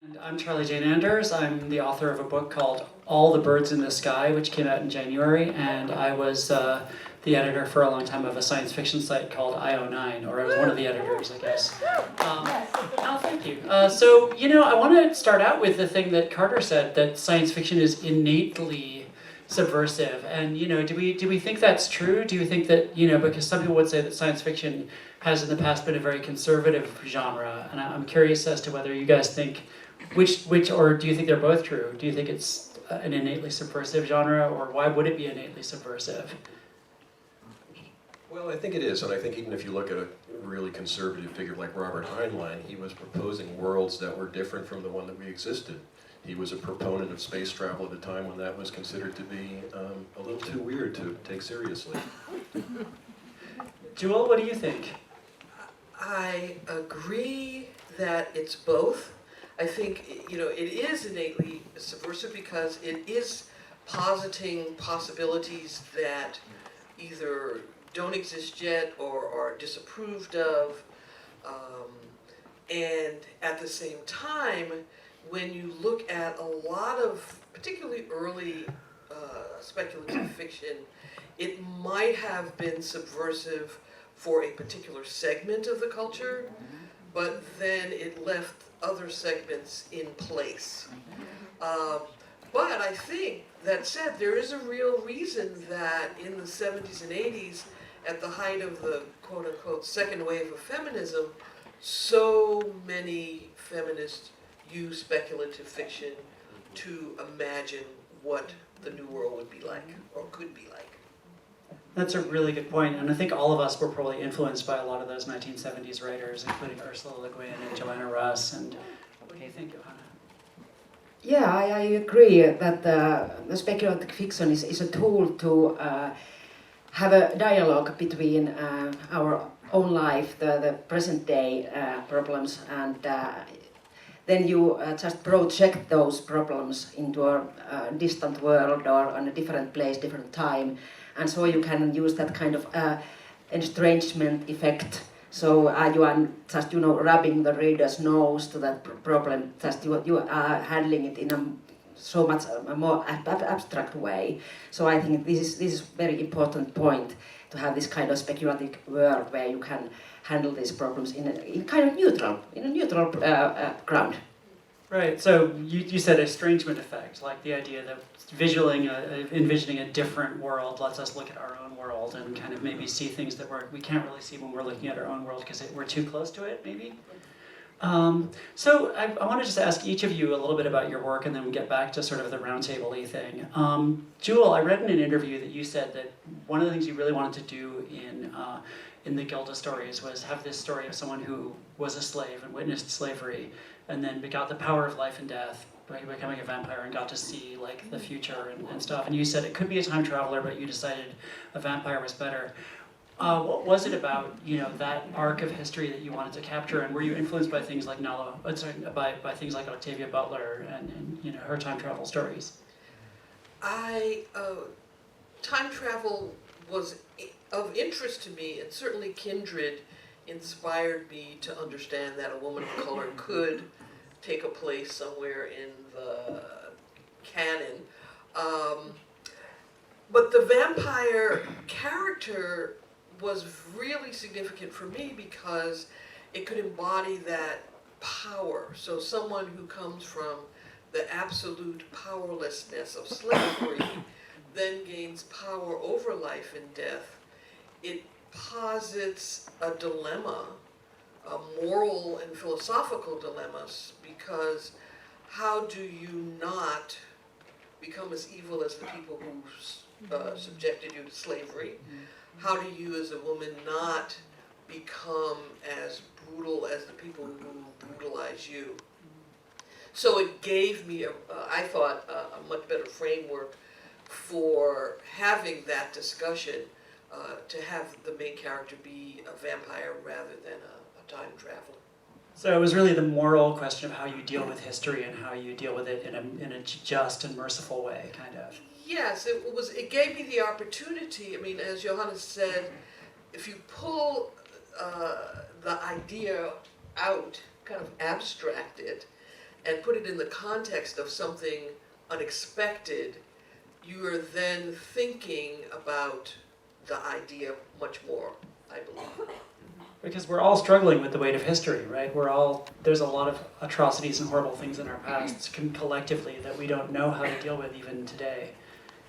And I'm Charlie Jane Anders. I'm the author of a book called All the Birds in the Sky, which came out in January, and I was the editor for a long time of a science fiction site called IO9, or I was one of the editors, I guess. Oh, thank you. So, I want to start out with the thing that Carter said, that science fiction is innately subversive. And, do we think that's true? Do you think that, because some people would say that science fiction has in the past been a very conservative genre, and I'm curious as to whether you guys think which, or do you think they're both true? Do you think it's an innately subversive genre, or why would it be innately subversive? Well, I think it is, and I think even if you look at a really conservative figure like Robert Heinlein, he was proposing worlds that were different from the one that we existed. He was a proponent of space travel at a time when that was considered to be a little too weird to take seriously. Jewelle, what do you think? I agree that it's both. I think, it is innately subversive because it is positing possibilities that either don't exist yet or are disapproved of. And at the same time, when you look at a lot of particularly early speculative fiction, it might have been subversive for a particular segment of the culture, but then it left other segments in place. But I think, that said, there is a real reason that in the 70s and 80s, at the height of the quote-unquote second wave of feminism, so many feminists use speculative fiction to imagine what the new world would be like, or could be like. That's a really good point, and I think all of us were probably influenced by a lot of those 1970s writers, including Ursula Le Guin and Johanna Russ. And what do you think, Johanna? Yeah, I agree that the speculative fiction is a tool to have a dialogue between our own life, the present day problems, and then you just project those problems into a distant world or on a different place, different time. And so you can use that kind of estrangement effect. So you are just, rubbing the reader's nose to that problem. Just you are handling it in a so much a more abstract way. So I think this is very important point, to have this kind of speculative world where you can handle these problems in a neutral ground. Right, so you said estrangement effect, like the idea that envisioning a different world lets us look at our own world and kind of maybe see things that we can't really see when we're looking at our own world because we're too close to it, maybe? So I want to just ask each of you a little bit about your work and then get back to sort of the roundtable-y thing. Jewelle, I read in an interview that you said that one of the things you really wanted to do in the Gilda stories was have this story of someone who was a slave and witnessed slavery and then got the power of life and death by becoming a vampire and got to see like the future and stuff. And you said it could be a time traveler, but you decided a vampire was better. What was it about, that arc of history that you wanted to capture, and were you influenced by things like by things like Octavia Butler and her time travel stories? Time travel was of interest to me, and certainly Kindred inspired me to understand that a woman of color could take a place somewhere in the canon. But the vampire character was really significant for me because it could embody that power. So someone who comes from the absolute powerlessness of slavery then gains power over life and death. It posits a dilemma, a moral and philosophical dilemmas, because how do you not become as evil as the people who subjected you to slavery? How do you as a woman not become as brutal as the people who brutalize you? So it gave me, I thought, a much better framework for having that discussion, to have the main character be a vampire rather than a time traveler. So it was really the moral question of how you deal with history and how you deal with it in a just and merciful way, kind of. Yes, it gave me the opportunity. I mean, as Johanna said, if you pull the idea out, kind of abstract it, and put it in the context of something unexpected, you are then thinking about the idea much more, I believe. Because we're all struggling with the weight of history, right? There's a lot of atrocities and horrible things in our past collectively that we don't know how to deal with even today.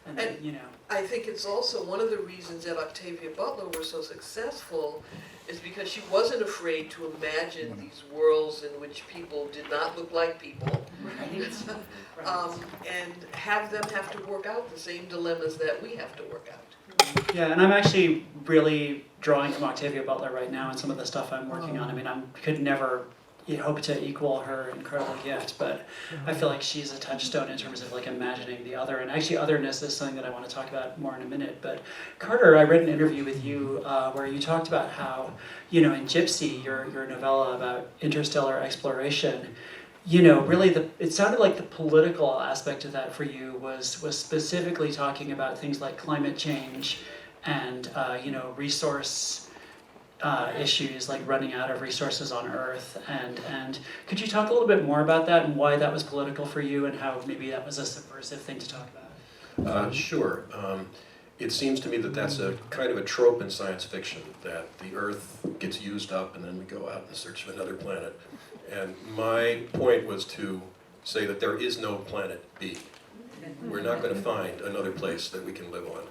And then, I think it's also one of the reasons that Octavia Butler was so successful is because she wasn't afraid to imagine these worlds in which people did not look like people. And have them have to work out the same dilemmas that we have to work out. Yeah, and I'm actually really drawing from Octavia Butler right now and some of the stuff I'm working on. I mean, I could never hope to equal her incredible gift, but I feel like she's a touchstone in terms of like imagining the other. And actually, otherness is something that I want to talk about more in a minute. But Carter, I read an interview with you where you talked about how, in Gypsy, your novella about interstellar exploration, really it sounded like the political aspect of that for you was specifically talking about things like climate change and resource issues like running out of resources on Earth, and could you talk a little bit more about that and why that was political for you and how maybe that was a subversive thing to talk about? Sure. It seems to me that that's a kind of a trope in science fiction, that the Earth gets used up and then we go out in search of another planet. And my point was to say that there is no planet B. We're not going to find another place that we can live on.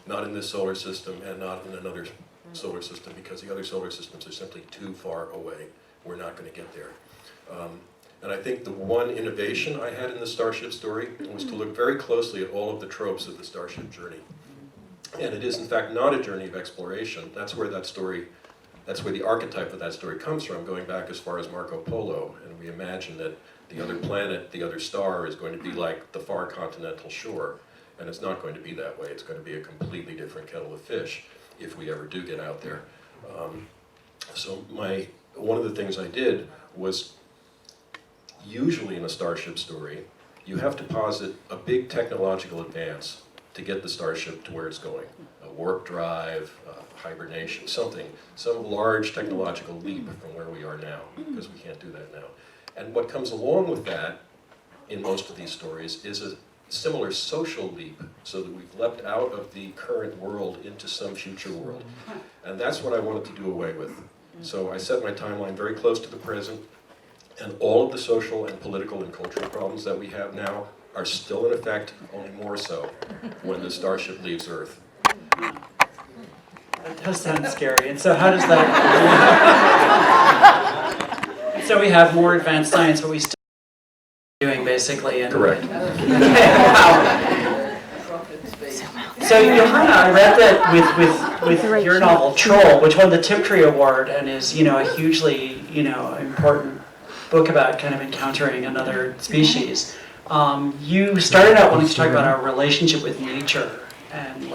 Not in this solar system and not in another solar system, because the other solar systems are simply too far away. We're not going to get there. And I think the one innovation I had in the Starship story was to look very closely at all of the tropes of the Starship journey. And it is in fact not a journey of exploration. That's where the archetype of that story comes from, going back as far as Marco Polo. And we imagine that the other planet, the other star, is going to be like the far continental shore. And it's not going to be that way. It's going to be a completely different kettle of fish if we ever do get out there. So one of the things I did was, usually in a Starship story, you have to posit a big technological advance to get the Starship to where it's going. A warp drive, hibernation, some large technological leap from where we are now, because we can't do that now. And what comes along with that, in most of these stories, is a similar social leap, so that we've leapt out of the current world into some future world. And that's what I wanted to do away with. So I set my timeline very close to the present, and all of the social and political and cultural problems that we have now are still in effect, only more so, when the Starship leaves Earth. That does sound scary. And so how does that... So we have more advanced science, but we still doing basically. And Correct. Wow. So Johanna, I read that with your novel Troll, which won the Tiptree Award and is a hugely important book about kind of encountering another species. You started out wanting to talk about our relationship with nature and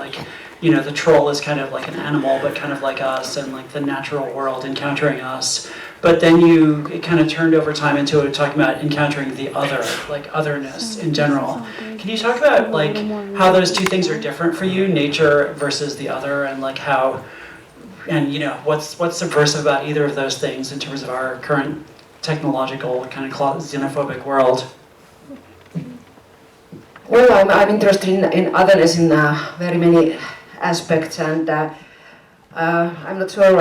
the troll is kind of like an animal, but kind of like us, and like the natural world encountering us. But then it kind of turned over time into talking about encountering the other, like otherness in general. Can you talk about how those two things are different for you, nature versus the other, and how, and what's subversive about either of those things in terms of our current technological kind of xenophobic world? Well, I'm interested in otherness in very many aspects, and I'm not sure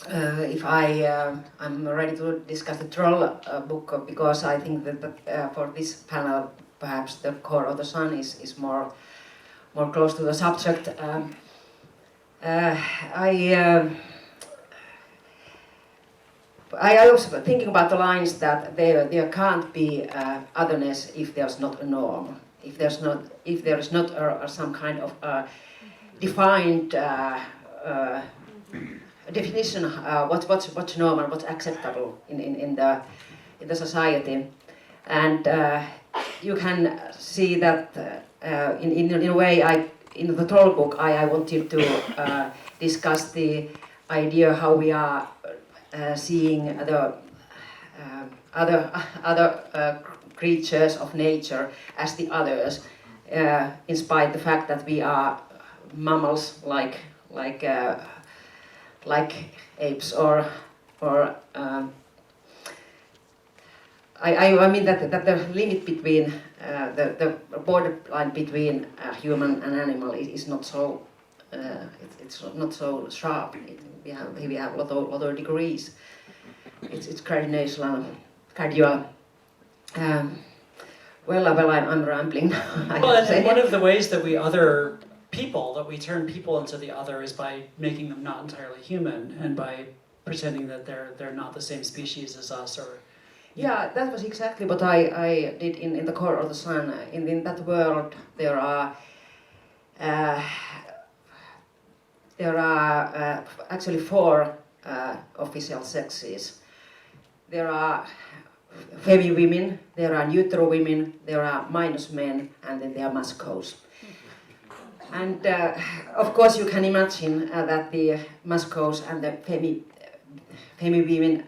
if I'm ready to discuss the Troll book, because I think that for this panel, perhaps the core of the sun is more close to the subject. I was thinking about the lines that there can't be otherness if there's not a norm, if there is not some kind of defined definition what's normal, what's acceptable in the society, and you can see that in a way in the Troll book I wanted to discuss the idea how we are seeing the other creatures of nature as the others, in spite of the fact that we are mammals like I mean that the limit between the borderline between human and animal is not so it's not so sharp. We have a lot of degrees. It's cardinal. Well, I'm rambling. Well, and one of the ways that we other people, that we turn people into the other, is by making them not entirely human, and by pretending that they're not the same species as us, or. Yeah, that was exactly what I did in the Core of the Sun. In that world, there are actually 4 official sexes. There are femi women, there are neutral women, there are minus men, and then there are mascos. And of course, you can imagine that the mascos and the femi women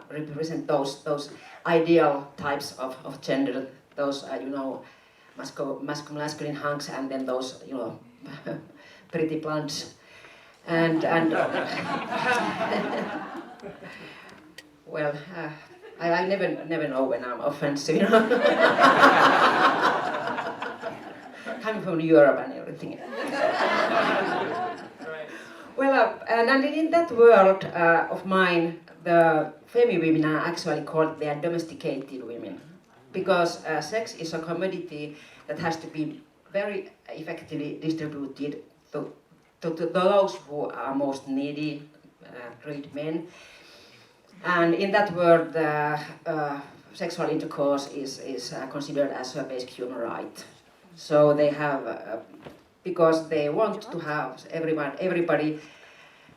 represent those ideal types of gender, those masculine hunks, and then those pretty blondes, and well, I never know when I'm offensive, coming from Europe and everything. Well, and in that world of mine, the femi women are actually called, they are domesticated women, because sex is a commodity that has to be very effectively distributed to those who are most needy, great men. And in that world, sexual intercourse is considered as a basic human right. So they have, because they want to have everybody,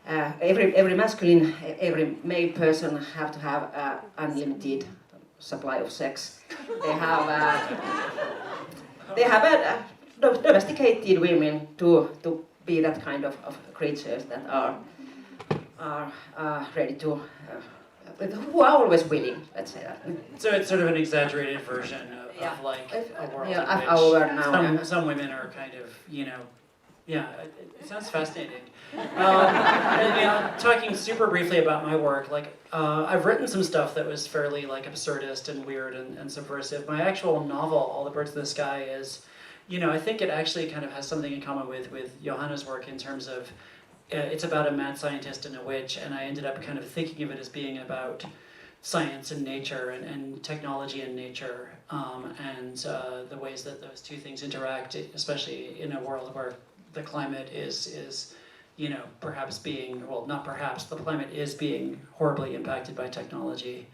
every masculine, every male person have to have unlimited supply of sex. They have domesticated women to be that kind of creatures that are ready to, who are always willing, let's say that. So it's sort of an exaggerated version of like a world in which our world now, some women are kind of, yeah, it sounds fascinating. And talking super briefly about my work, like I've written some stuff that was fairly like absurdist and weird and subversive. My actual novel, All the Birds in the Sky, is, I think it actually kind of has something in common with Johanna's work in terms of it's about a mad scientist and a witch, and I ended up kind of thinking of it as being about science and nature and technology and nature, and the ways that those two things interact, especially in a world where the climate is perhaps being, well, not perhaps, the climate is being horribly impacted by technology.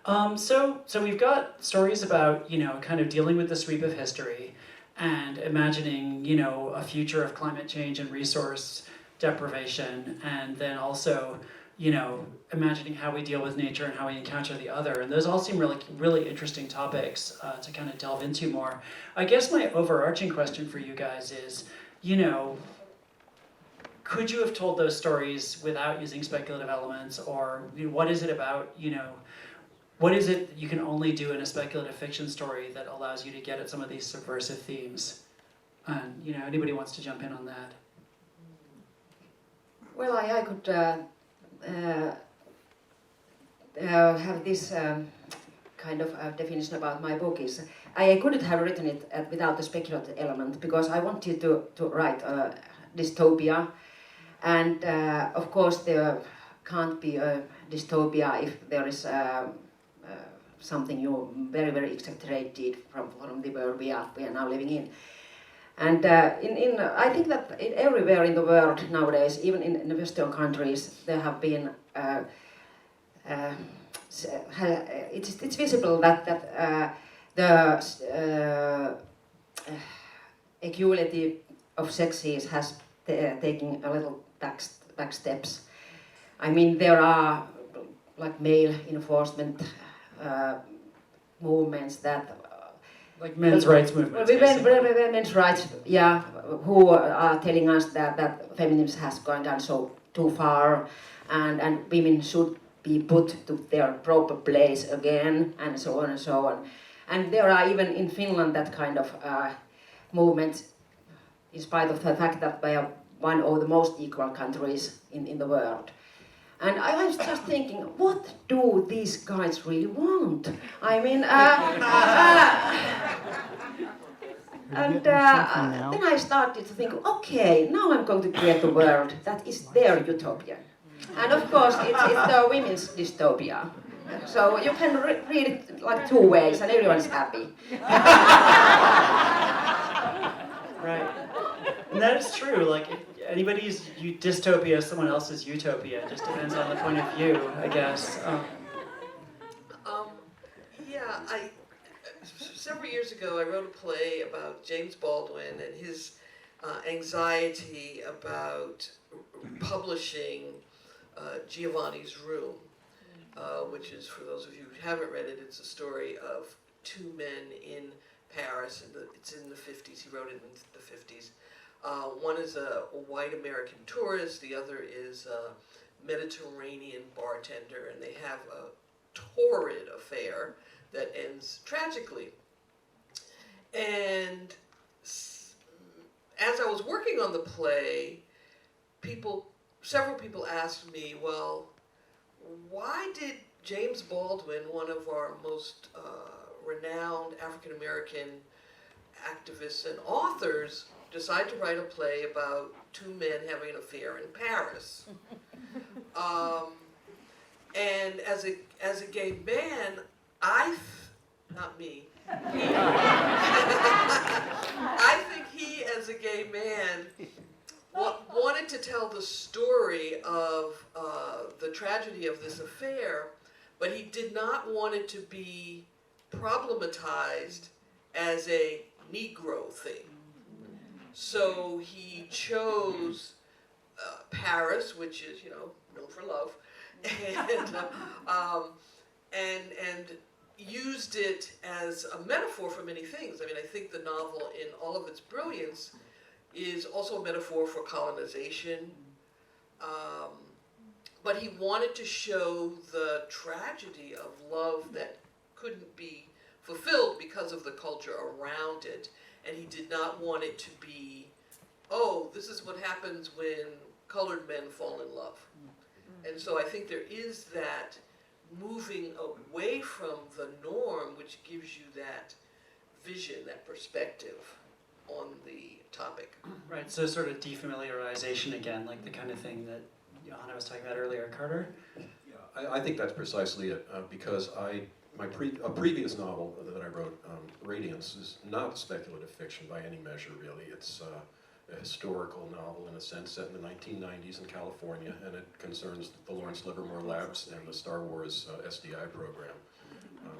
So we've got stories about, kind of dealing with the sweep of history and imagining, a future of climate change and resource deprivation, and then also, imagining how we deal with nature and how we encounter the other. And those all seem really, really interesting topics to kind of delve into more. I guess my overarching question for you guys is, could you have told those stories without using speculative elements, or what is it about, what is it you can only do in a speculative fiction story that allows you to get at some of these subversive themes? And, anybody wants to jump in on that? Well, I could have this kind of definition about my book is, I couldn't have written it without the speculative element, because I wanted to write a dystopia, and of course there can't be a dystopia if there is something very, very exaggerated from the world we are now living in. And I think that everywhere in the world nowadays, even in the Western countries, there have been it's visible that the equality of sexes has taken a little back steps. I mean, there are like male enforcement movements that. Like men's rights movements. Women's rights, yeah, who are telling us that feminism has gone down so too far, and women should be put to their proper place again, and so on and so on. And there are even in Finland that kind of movements, in spite of the fact that we are one of the most equal countries in the world. And I was just thinking, what do these guys really want? I mean, and then I started to think, okay, now I'm going to create a world that is their utopia. And of course, it's the women's dystopia. So you can read it like two ways and everyone's happy. Right. And that is true. Like, anybody's dystopia is someone else's utopia. It just depends on the point of view, I guess. Yeah, several years ago I wrote a play about James Baldwin and his anxiety about publishing Giovanni's Room, which is, for those of you who haven't read it, it's a story of two men in Paris, and it's in the 50s, he wrote it in the 50s. One is a white American tourist, the other is a Mediterranean bartender, and they have a torrid affair that ends tragically. And as I was working on the play, several people asked me, well, why did James Baldwin, one of our most renowned African-American activists and authors, decide to write a play about two men having an affair in Paris? And as a gay man, not me, I think he, as a gay man, wanted to tell the story of the tragedy of this affair, but he did not want it to be problematized as a Negro thing. So he chose Paris, which is, known for love, and used it as a metaphor for many things. I mean, I think the novel, in all of its brilliance, is also a metaphor for colonization. But he wanted to show the tragedy of love that couldn't be fulfilled because of the culture around it. And he did not want it to be, oh, this is what happens when colored men fall in love. And so I think there is that moving away from the norm, which gives you that vision, that perspective on the topic. Right, so sort of defamiliarization again, like the kind of thing that Johanna was talking about earlier. Carter? Yeah, I think that's precisely it, because a previous novel that I wrote, Radiance, is not speculative fiction by any measure, really. It's a historical novel, in a sense, set in the 1990s in California, and it concerns the Lawrence Livermore Labs and the Star Wars SDI program.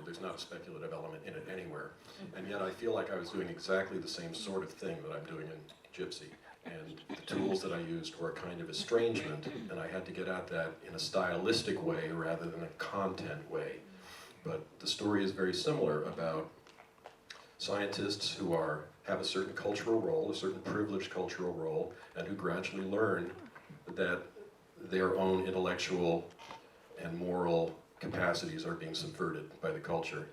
There's not a speculative element in it anywhere. And yet I feel like I was doing exactly the same sort of thing that I'm doing in Gypsy. And the tools that I used were a kind of estrangement, and I had to get at that in a stylistic way rather than a content way. But the story is very similar about scientists who have a certain cultural role, a certain privileged cultural role, and who gradually learn that their own intellectual and moral capacities are being subverted by the culture,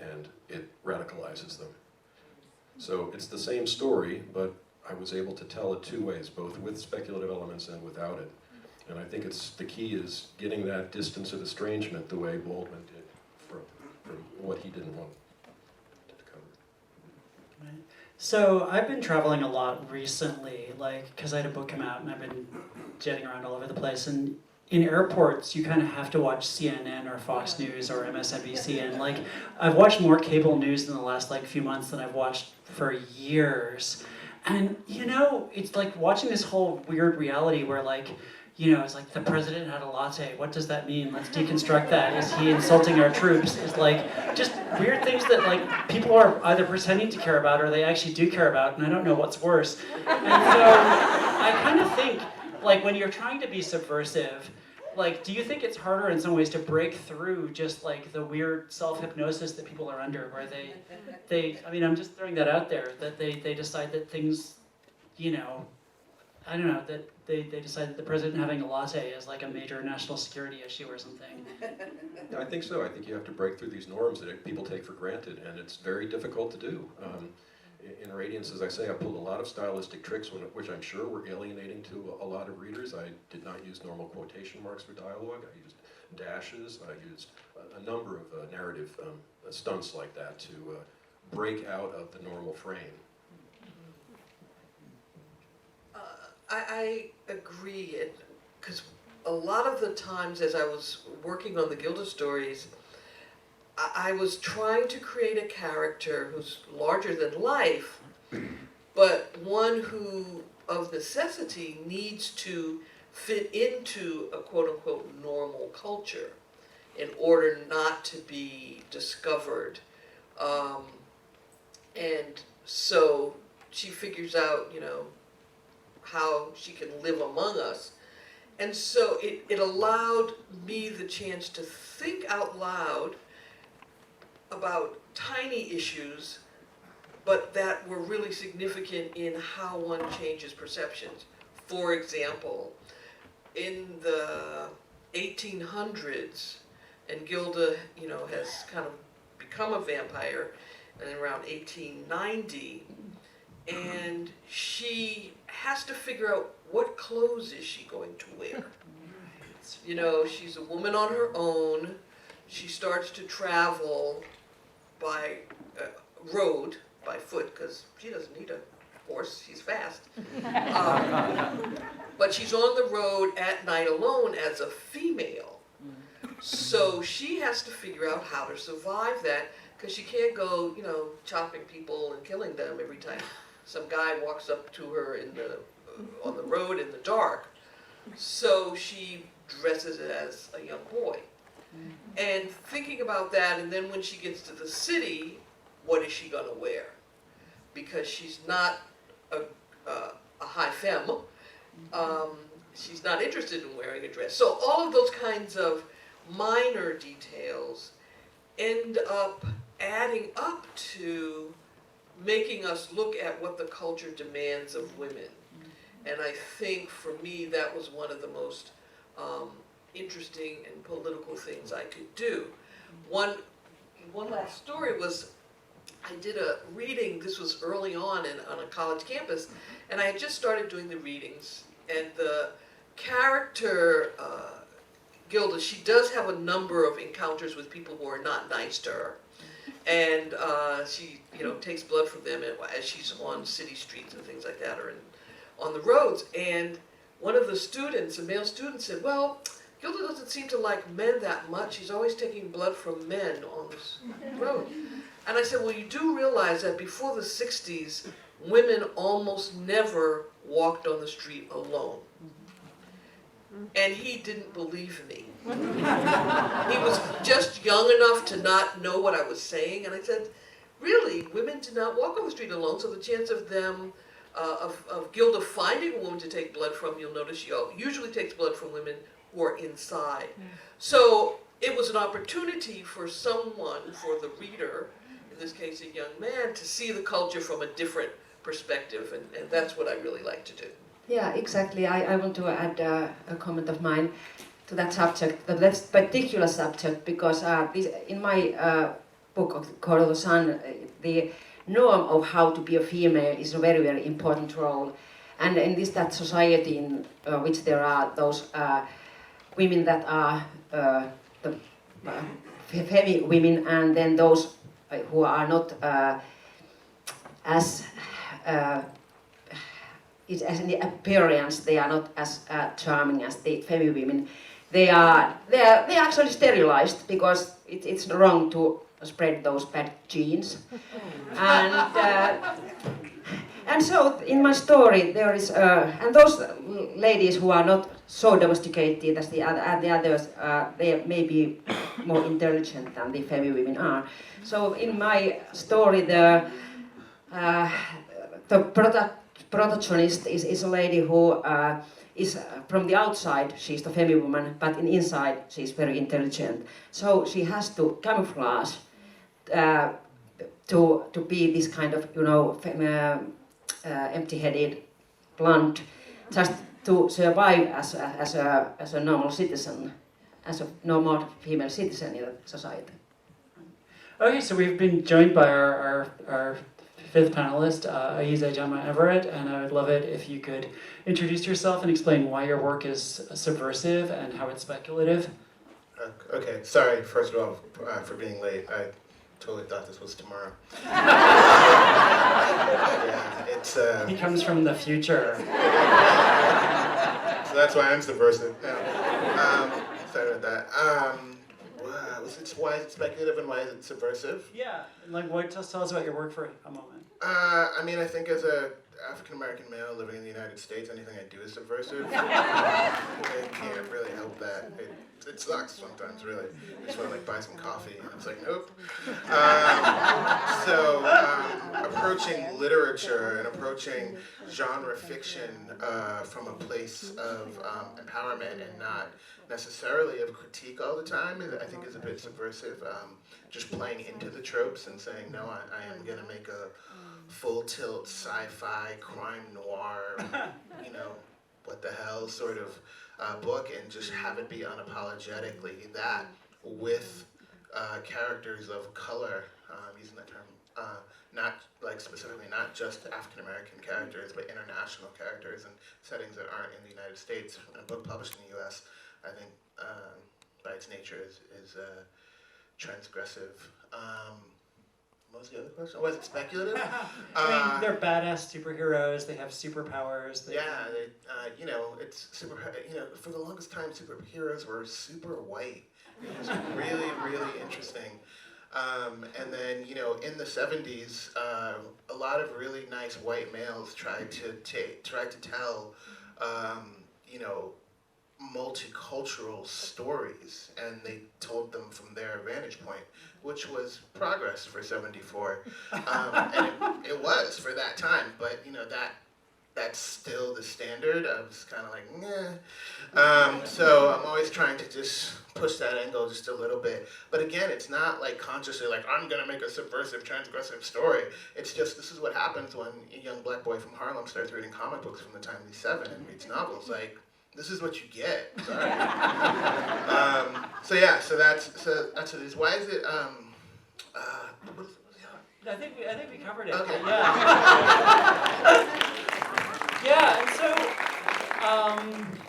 and it radicalizes them. So it's the same story, but I was able to tell it two ways, both with speculative elements and without it. And I think the key is getting that distance of estrangement the way Baldwin did from what he didn't want to cover. Right. So I've been traveling a lot recently, because I had a book come out and I've been jetting around all over the place. And in airports, you kind of have to watch CNN or Fox News or MSNBC. And I've watched more cable news in the last few months than I've watched for years. And it's like watching this whole weird reality where it's like the president had a latte. What does that mean? Let's deconstruct that. Is he insulting our troops? It's just weird things that people are either pretending to care about or they actually do care about, and I don't know what's worse. And so I kind of think when you're trying to be subversive, do you think it's harder in some ways to break through just the weird self-hypnosis that people are under, where they I'm just throwing that out there, that they decide that things, I don't know, that they decide that the president having a latte is a major national security issue or something. I think so. I think you have to break through these norms that people take for granted, and it's very difficult to do. In Radiance, as I say, I pulled a lot of stylistic tricks, which I'm sure were alienating to a lot of readers. I did not use normal quotation marks for dialogue. I used dashes. I used a number of narrative stunts like that to break out of the normal frame. I agree, because a lot of the times as I was working on the Gilda stories, I was trying to create a character who's larger than life, but one who, of necessity, needs to fit into a quote-unquote normal culture in order not to be discovered. And so she figures out, you know, how she can live among us. And so it allowed me the chance to think out loud about tiny issues, but that were really significant in how one changes perceptions. For example, in the 1800s, and Gilda, you know, has kind of become a vampire in around 1890, and she has to figure out what clothes is she going to wear. You know, she's a woman on her own. She starts to travel by road, by foot, because she doesn't need a horse, she's fast. But she's on the road at night alone as a female. So she has to figure out how to survive that, because she can't go, you know, chopping people and killing them every time some guy walks up to her on the road in the dark. So she dresses as a young boy. And thinking about that, and then when she gets to the city, what is she gonna wear? Because she's not a high femme. She's not interested in wearing a dress. So all of those kinds of minor details end up adding up to making us look at what the culture demands of women. And I think for me that was one of the most interesting and political things I could do. One last story was, I did a reading, this was early on a college campus, and I had just started doing the readings, and the character, Gilda, she does have a number of encounters with people who are not nice to her. And she, you know, takes blood from them as she's on city streets and things like that, or on the roads. And one of the students, a male student, said, well, Gilda doesn't seem to like men that much. She's always taking blood from men on this road. And I said, well, you do realize that before the 60s, women almost never walked on the street alone. And he didn't believe me. He was just young enough to not know what I was saying. And I said, really, women do not walk on the street alone, so the chance of them, of Gilda finding a woman to take blood from, you'll notice she usually takes blood from women who are inside. So it was an opportunity for someone, for the reader, in this case a young man, to see the culture from a different perspective, and that's what I really like to do. Yeah, exactly. I want to add a comment of mine to that subject, that particular subject, because in my book called The Sun, the norm of how to be a female is a very, very important role. And in that society in which there are those women that are the heavy women, and then those who are not as in the appearance, they are not as charming as the female women. They are actually sterilized, because it's wrong to spread those bad genes. And so in my story there is and those ladies who are not so domesticated as the others, they may be more intelligent than the female women are. So in my story the protagonist is a lady who is from the outside, she's the female woman, but inside she's very intelligent. So she has to camouflage to be this kind of, you know, empty-headed, blunt, just to survive as a normal citizen, as a normal female citizen in the society. Okay, so we've been joined by our fifth panelist, Ayize Jama-Everett, and I would love it if you could introduce yourself and explain why your work is subversive and how it's speculative. Okay, sorry, first of all, for being late. I totally thought this was tomorrow. Yeah, it's... He comes from the future. So that's why I'm subversive. No. Sorry about that. Why is it speculative and why is it subversive? Yeah, like tell us about your work for a moment. I mean, I think as a African-American male living in the United States, anything I do is subversive. I can't really help that. It sucks sometimes, really. I just want to buy some coffee, and it's like, nope. Approaching literature and approaching genre fiction from a place of empowerment and not necessarily of critique all the time, I think is a bit subversive. Just playing into the tropes and saying, no, I am going to make a full tilt sci-fi crime noir, what the hell sort of book, and just have it be unapologetically that with characters of color, using that term, not like specifically not just African American characters, but international characters and settings that aren't in the United States. A book published in the U.S., I think, by its nature, is transgressive. What was the other question? Was it speculative? I mean, they're badass superheroes. They have superpowers. It's super. For the longest time, superheroes were super white. It was really, really interesting. And then, in the 70s, a lot of really nice white males tried to tell, multicultural stories, and they told them from their vantage point, which was progress for 74. And it was for that time, but that's still the standard. I was kind of like, nah. So I'm always trying to just push that angle just a little bit. But again, it's not like consciously like, I'm going to make a subversive, transgressive story. It's just, this is what happens when a young black boy from Harlem starts reading comic books from the time he's 7 and reads novels. Like, this is what you get. Sorry. So that's what it is. Why is it? I think we covered it. Okay. Yeah. Yeah, and so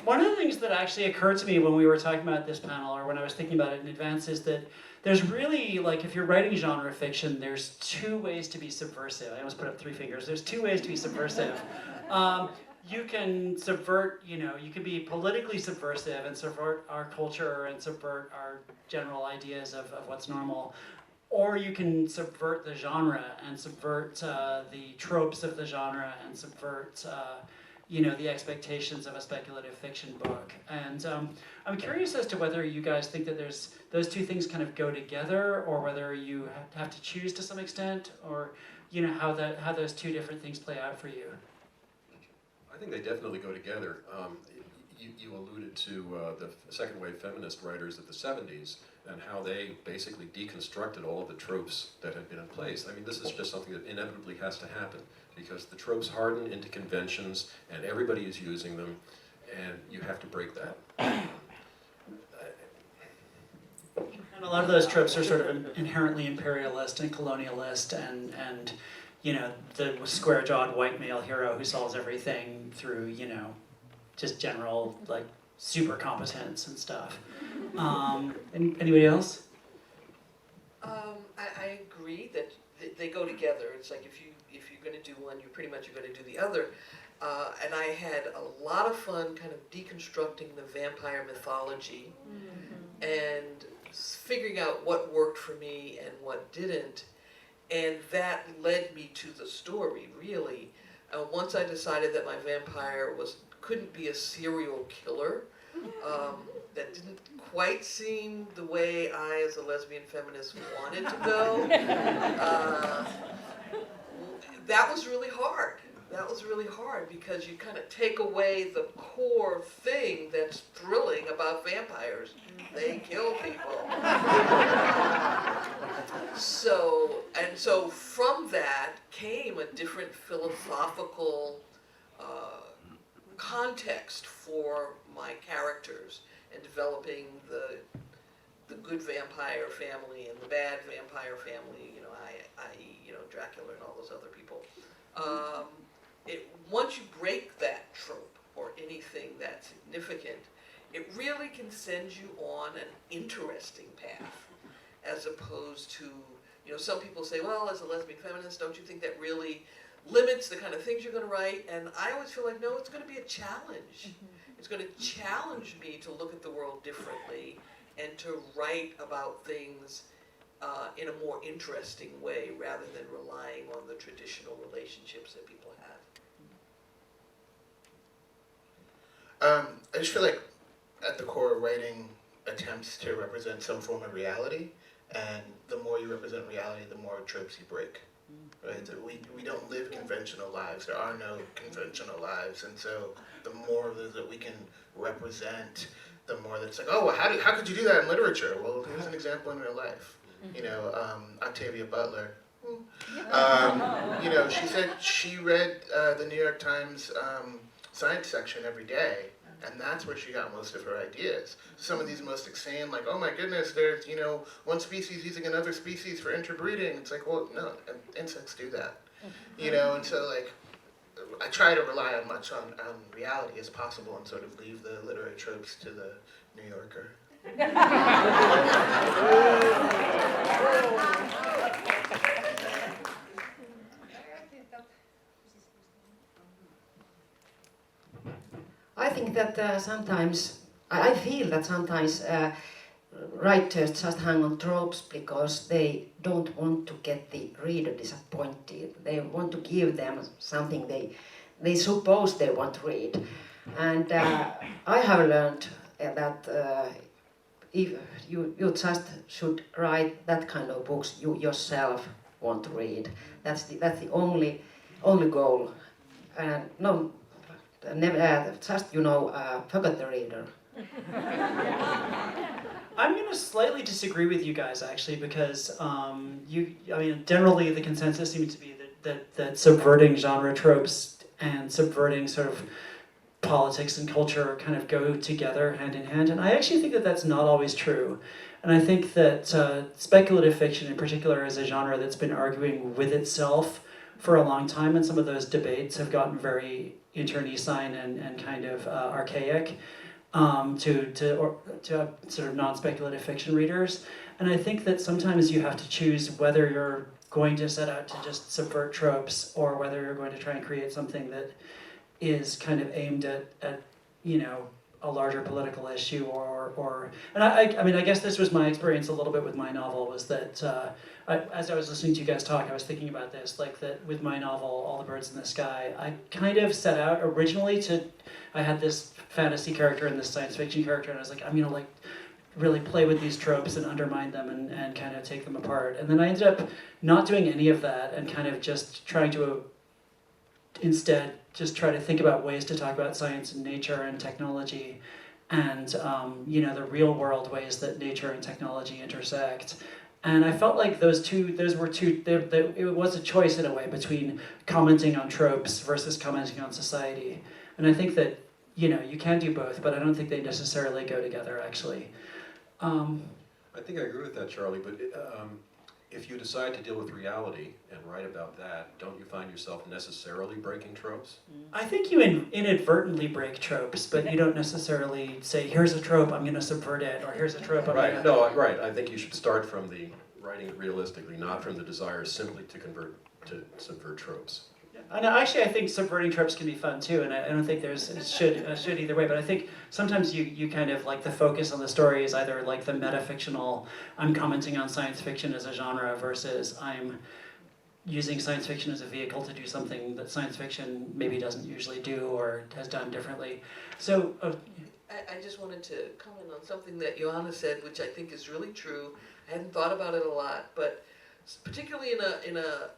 one of the things that actually occurred to me when we were talking about this panel, or when I was thinking about it in advance, is that there's really, like, if you're writing genre fiction, there's 2 ways to be subversive. I almost put up 3 fingers. There's 2 ways to be subversive. You can subvert, you can be politically subversive and subvert our culture and subvert our general ideas of what's normal. Or you can subvert the genre and subvert the tropes of the genre and subvert, the expectations of a speculative fiction book. And I'm curious as to whether you guys think that those 2 things kind of go together, or whether you have to choose to some extent, or how those 2 different things play out for you. I think they definitely go together. You alluded to the second wave feminist writers of the 70s and how they basically deconstructed all of the tropes that had been in place. I mean, this is just something that inevitably has to happen because the tropes harden into conventions and everybody is using them, and you have to break that. And a lot of those tropes are sort of inherently imperialist and colonialist, and the square-jawed white male hero who solves everything through, just general, like, super competence and stuff. Anybody else? I agree that they go together. It's like if you're going to do one, you pretty much are going to do the other. And I had a lot of fun kind of deconstructing the vampire mythology and figuring out what worked for me and what didn't. And that led me to the story, really. Once I decided that my vampire couldn't be a serial killer, that didn't quite seem the way I, as a lesbian feminist, wanted to go. That was really hard. That was really hard because you kind of take away the core thing that's thrilling about vampires. They kill people. So from that came a different philosophical context for my characters and developing the good vampire family and the bad vampire family, i.e., Dracula and all those other people. Once you break that trope or anything that's significant, it really can send you on an interesting path, as opposed to, some people say, well, as a lesbian feminist, don't you think that really limits the kind of things you're going to write? And I always feel like, no, it's going to be a challenge. It's going to challenge me to look at the world differently and to write about things in a more interesting way rather than relying on the traditional relationships that people have. I just feel like at the core of writing attempts to represent some form of reality, and the more you represent reality, the more tropes you break. Right? So we don't live conventional lives. There are no conventional lives, and so the more of those that we can represent, the more that's like, oh, well, how could you do that in literature? Well, here's an example in real life. Octavia Butler. She said she read the New York Times science section every day, and that's where she got most of her ideas. Some of these most insane, like, oh my goodness, there's, one species using another species for interbreeding. It's like, well, no, insects do that. And so, like, I try to rely as much on reality as possible and sort of leave the literary tropes to the New Yorker. I think that sometimes, I feel that sometimes writers just hang on tropes because they don't want to get the reader disappointed. They want to give them something they suppose they want to read. And I have learned that if you just should write that kind of books you yourself want to read. That's the only goal. No. Never, just forget the reader. I'm going to slightly disagree with you guys actually, because generally the consensus seems to be that subverting genre tropes and subverting sort of politics and culture kind of go together hand in hand, and I actually think that that's not always true. And I think that speculative fiction in particular is a genre that's been arguing with itself for a long time, and some of those debates have gotten very internecine and kind of archaic to sort of non-speculative fiction readers. And I think that sometimes you have to choose whether you're going to set out to just subvert tropes or whether you're going to try and create something that is kind of aimed at a larger political issue and I guess this was my experience a little bit with my novel, was that as I was listening to you guys talk, I was thinking about this, like that with my novel, All the Birds in the Sky, I kind of set out originally I had this fantasy character and this science fiction character, and I was like, I'm gonna really play with these tropes and undermine them and kind of take them apart. And then I ended up not doing any of that and kind of just trying to instead just try to think about ways to talk about science and nature and technology and the real world ways that nature and technology intersect. And I felt like it was a choice in a way between commenting on tropes versus commenting on society. And I think that, you can do both, but I don't think they necessarily go together, actually. I think I agree with that, Charlie, but if you decide to deal with reality and write about that, don't you find yourself necessarily breaking tropes? I think you inadvertently break tropes, but you don't necessarily say, here's a trope, I'm going to subvert it, or here's a trope, I'm Right, going to... no, right. I think you should start from the writing it realistically, not from the desire simply to subvert tropes. And actually, I think subverting tropes can be fun too, and I don't think it should either way. But I think sometimes you kind of like the focus on the story is either like the metafictional, I'm commenting on science fiction as a genre, versus I'm using science fiction as a vehicle to do something that science fiction maybe doesn't usually do or has done differently. So. I just wanted to comment on something that Johanna said, which I think is really true. I hadn't thought about it a lot, but particularly in a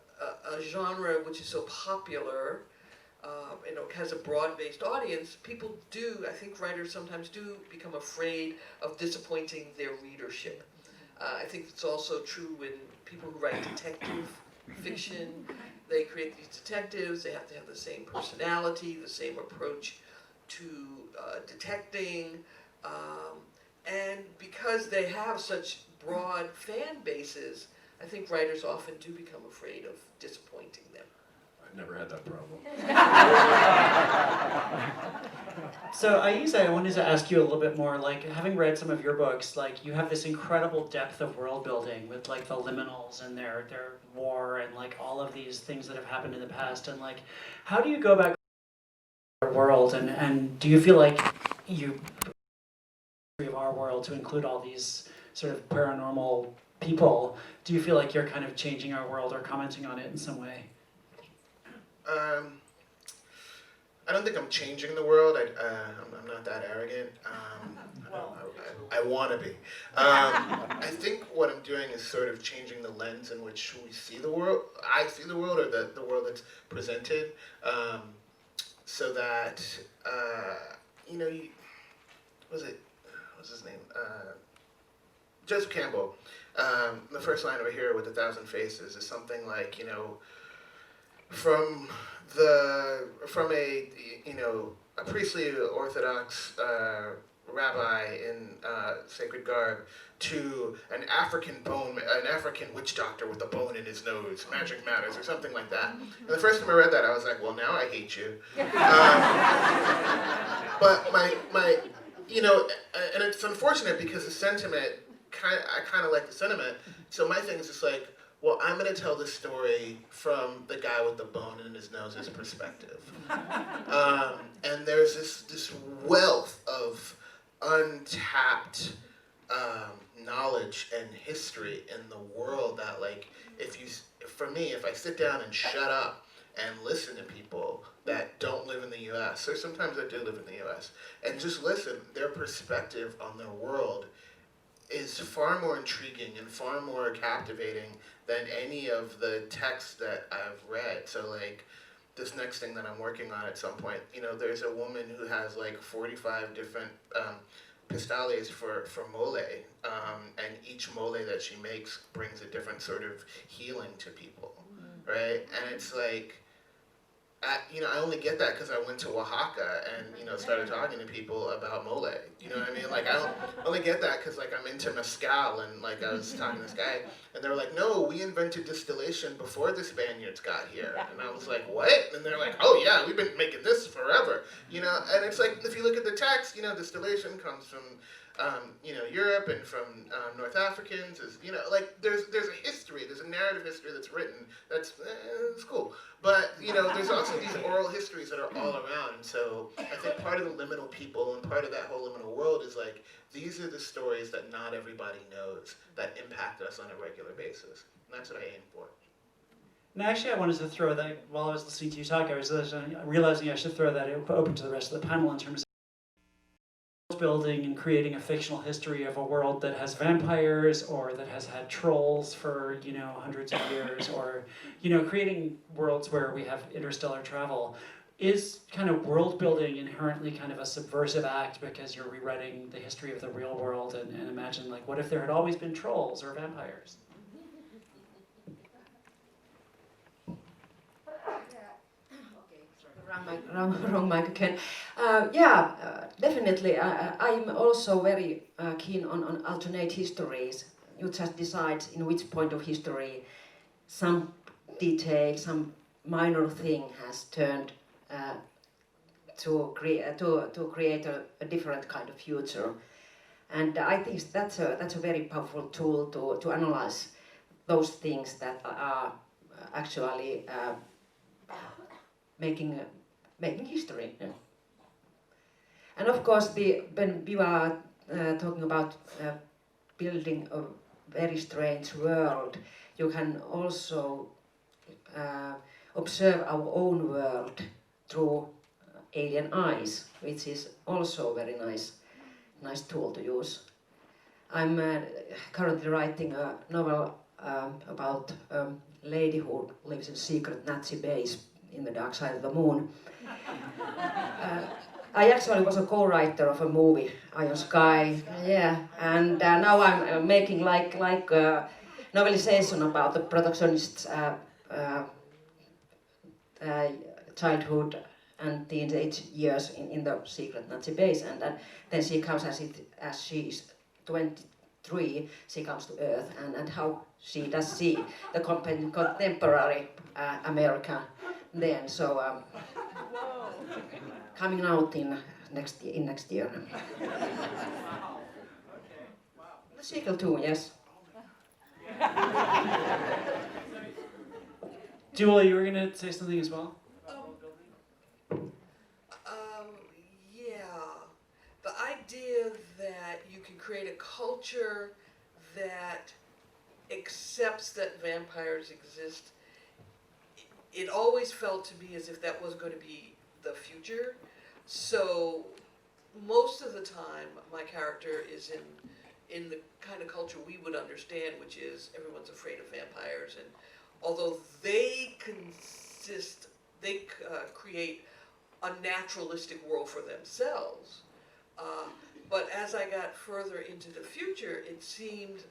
genre which is so popular, has a broad-based audience, people do, I think writers sometimes do become afraid of disappointing their readership. I think it's also true when people who write detective fiction, they create these detectives, they have to have the same personality, the same approach to detecting, and because they have such broad fan bases, I think writers often do become afraid of disappointing them. never had that problem. So Ayize, I wanted to ask you a little bit more, like, having read some of your books, like, you have this incredible depth of world building with, like, the liminals and their war and, like, all of these things that have happened in the past, and, like, how do you go about our world, and do you feel like you of our world to include all these sort of paranormal people, do you feel like you're kind of changing our world or commenting on it in some way? I don't think I'm changing the world. I'm not that arrogant. I want to be. I think what I'm doing is sort of changing the lens in which we see the world. I see the world, or the world that's presented, so that what's his name? Joseph Campbell. The first line over here with 1,000 faces is something like, from a priestly Orthodox rabbi in sacred garb to an African witch doctor with a bone in his nose, magic matters, or something like that. And the first time I read that, I was like, well, now I hate you. But and it's unfortunate because the sentiment, I kind of like the sentiment. So my thing is just like, well, I'm going to tell this story from the guy with the bone in his nose's perspective. And there's this wealth of untapped knowledge and history in the world that, like, if I sit down and shut up and listen to people that don't live in the U.S., or sometimes I do live in the U.S., and just listen, their perspective on their world is far more intriguing and far more captivating than any of the texts that I've read. So, like, this next thing that I'm working on at some point, there's a woman who has like 45 different pistales for mole, and each mole that she makes brings a different sort of healing to people, right? And it's like, I only get that because I went to Oaxaca and, started talking to people about mole. You know what I mean? Like, I only get that because, like, I'm into mezcal, and, like, I was talking to this guy, and they were like, no, we invented distillation before the Spaniards got here. And I was like, what? And they're like, oh, yeah, we've been making this forever. And it's like, if you look at the text, distillation comes from, Europe and from North Africans. Like, there's a history, there's a narrative history that's written that's it's cool. But, there's also these oral histories that are all around. And so I think part of the liminal people and part of that whole liminal world is like, these are the stories that not everybody knows that impact us on a regular basis. And that's what I aim for. And actually, I wanted to throw that, while I was listening to you talk, I was realizing I should throw that open to the rest of the panel in terms of building and creating a fictional history of a world that has vampires or that has had trolls for hundreds of years, or creating worlds where we have interstellar travel. Is kind of world building inherently kind of a subversive act because you're rewriting the history of the real world and imagine, like, what if there had always been trolls or vampires? Wrong mic again. Definitely. I'm also very keen on alternate histories. You just decide in which point of history some detail, some minor thing has turned to create a different kind of future. And I think that's a very powerful tool to analyze those things that are actually making history. Yeah. And of course, when we are talking about building a very strange world, you can also observe our own world through alien eyes, which is also a very nice tool to use. I'm currently writing a novel about a lady who lives in secret Nazi base in the dark side of the moon. I actually was a co-writer of a movie, Iron Sky, and now I'm making like a novelization about the protagonist's childhood and teenage years in the secret Nazi base, and then she comes as she is 23, she comes to Earth, and how she does see the contemporary America then. So coming out in next year. The sequel too, yes. Jewelle, you were going to say something as well? Yeah, the idea that you can create a culture that accepts that vampires exist, it always felt to me as if that was going to be the future. So most of the time, my character is in the kind of culture we would understand, which is everyone's afraid of vampires, and although they create a naturalistic world for themselves. But as I got further into the future, it seemed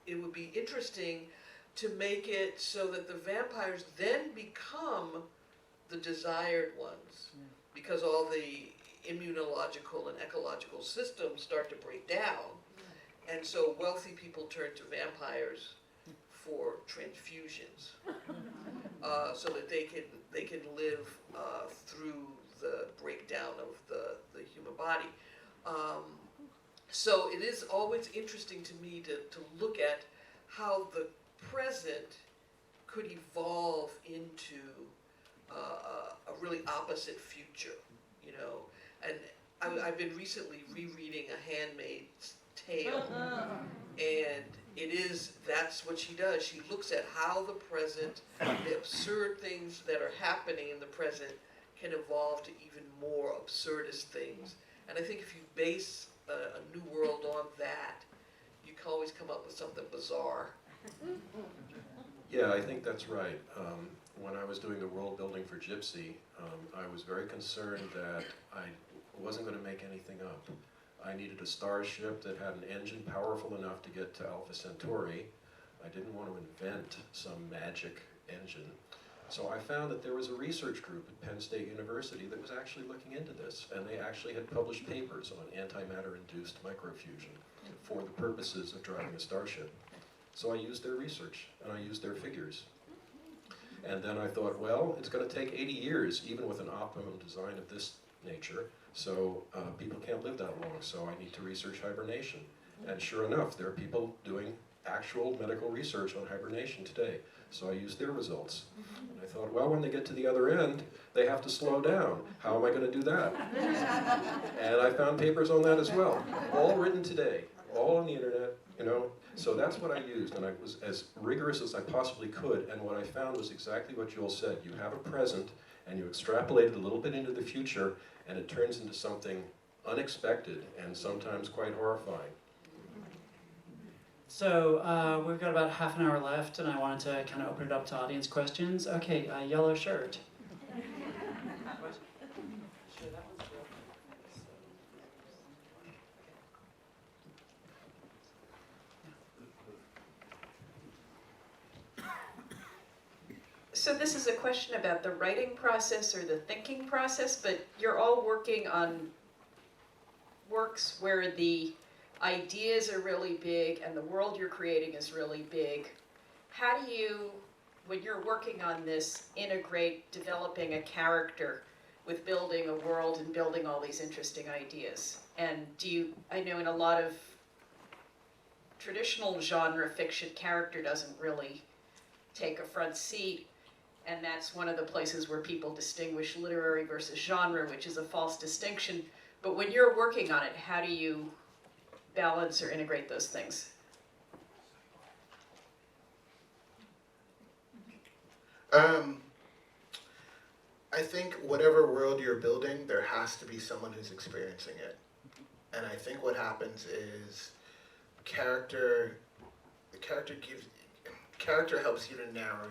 it would be interesting to make it so that the vampires then become the desired ones, because all the immunological and ecological systems start to break down, and so wealthy people turn to vampires for transfusions, so that they can live through the breakdown of the human body. So it is always interesting to me to look at how the present could evolve into a really opposite future, you know. And I've been recently rereading A Handmaid's Tale, and that's what she does. She looks at how the present, the absurd things that are happening in the present can evolve to even more absurdist things. And I think if you base a new world on that, you can always come up with something bizarre. Yeah, I think that's right. When I was doing the world building for Gypsy, I was very concerned that I wasn't going to make anything up. I needed a starship that had an engine powerful enough to get to Alpha Centauri. I didn't want to invent some magic engine. So I found that there was a research group at Penn State University that was actually looking into this, and they actually had published papers on antimatter-induced microfusion for the purposes of driving a starship. So I used their research, and I used their figures. And then I thought, well, it's going to take 80 years, even with an optimum design of this nature, so people can't live that long, so I need to research hibernation. And sure enough, there are people doing actual medical research on hibernation today. So I used their results. And I thought, well, when they get to the other end, they have to slow down. How am I going to do that? And I found papers on that as well, all written today, all on the internet, you know. So that's what I used, and I was as rigorous as I possibly could, and what I found was exactly what Jewelle said. You have a present, and you extrapolate it a little bit into the future, and it turns into something unexpected and sometimes quite horrifying. So we've got about half an hour left, and I wanted to kind of open it up to audience questions. Okay, yellow shirt. So this is a question about the writing process or the thinking process, but you're all working on works where the ideas are really big and the world you're creating is really big. How do you, when you're working on this, integrate developing a character with building a world and building all these interesting ideas? And I know in a lot of traditional genre fiction, character doesn't really take a front seat. And that's one of the places where people distinguish literary versus genre, which is a false distinction. But when you're working on it, how do you balance or integrate those things? I think whatever world you're building, there has to be someone who's experiencing it. And I think what happens is character helps you to narrow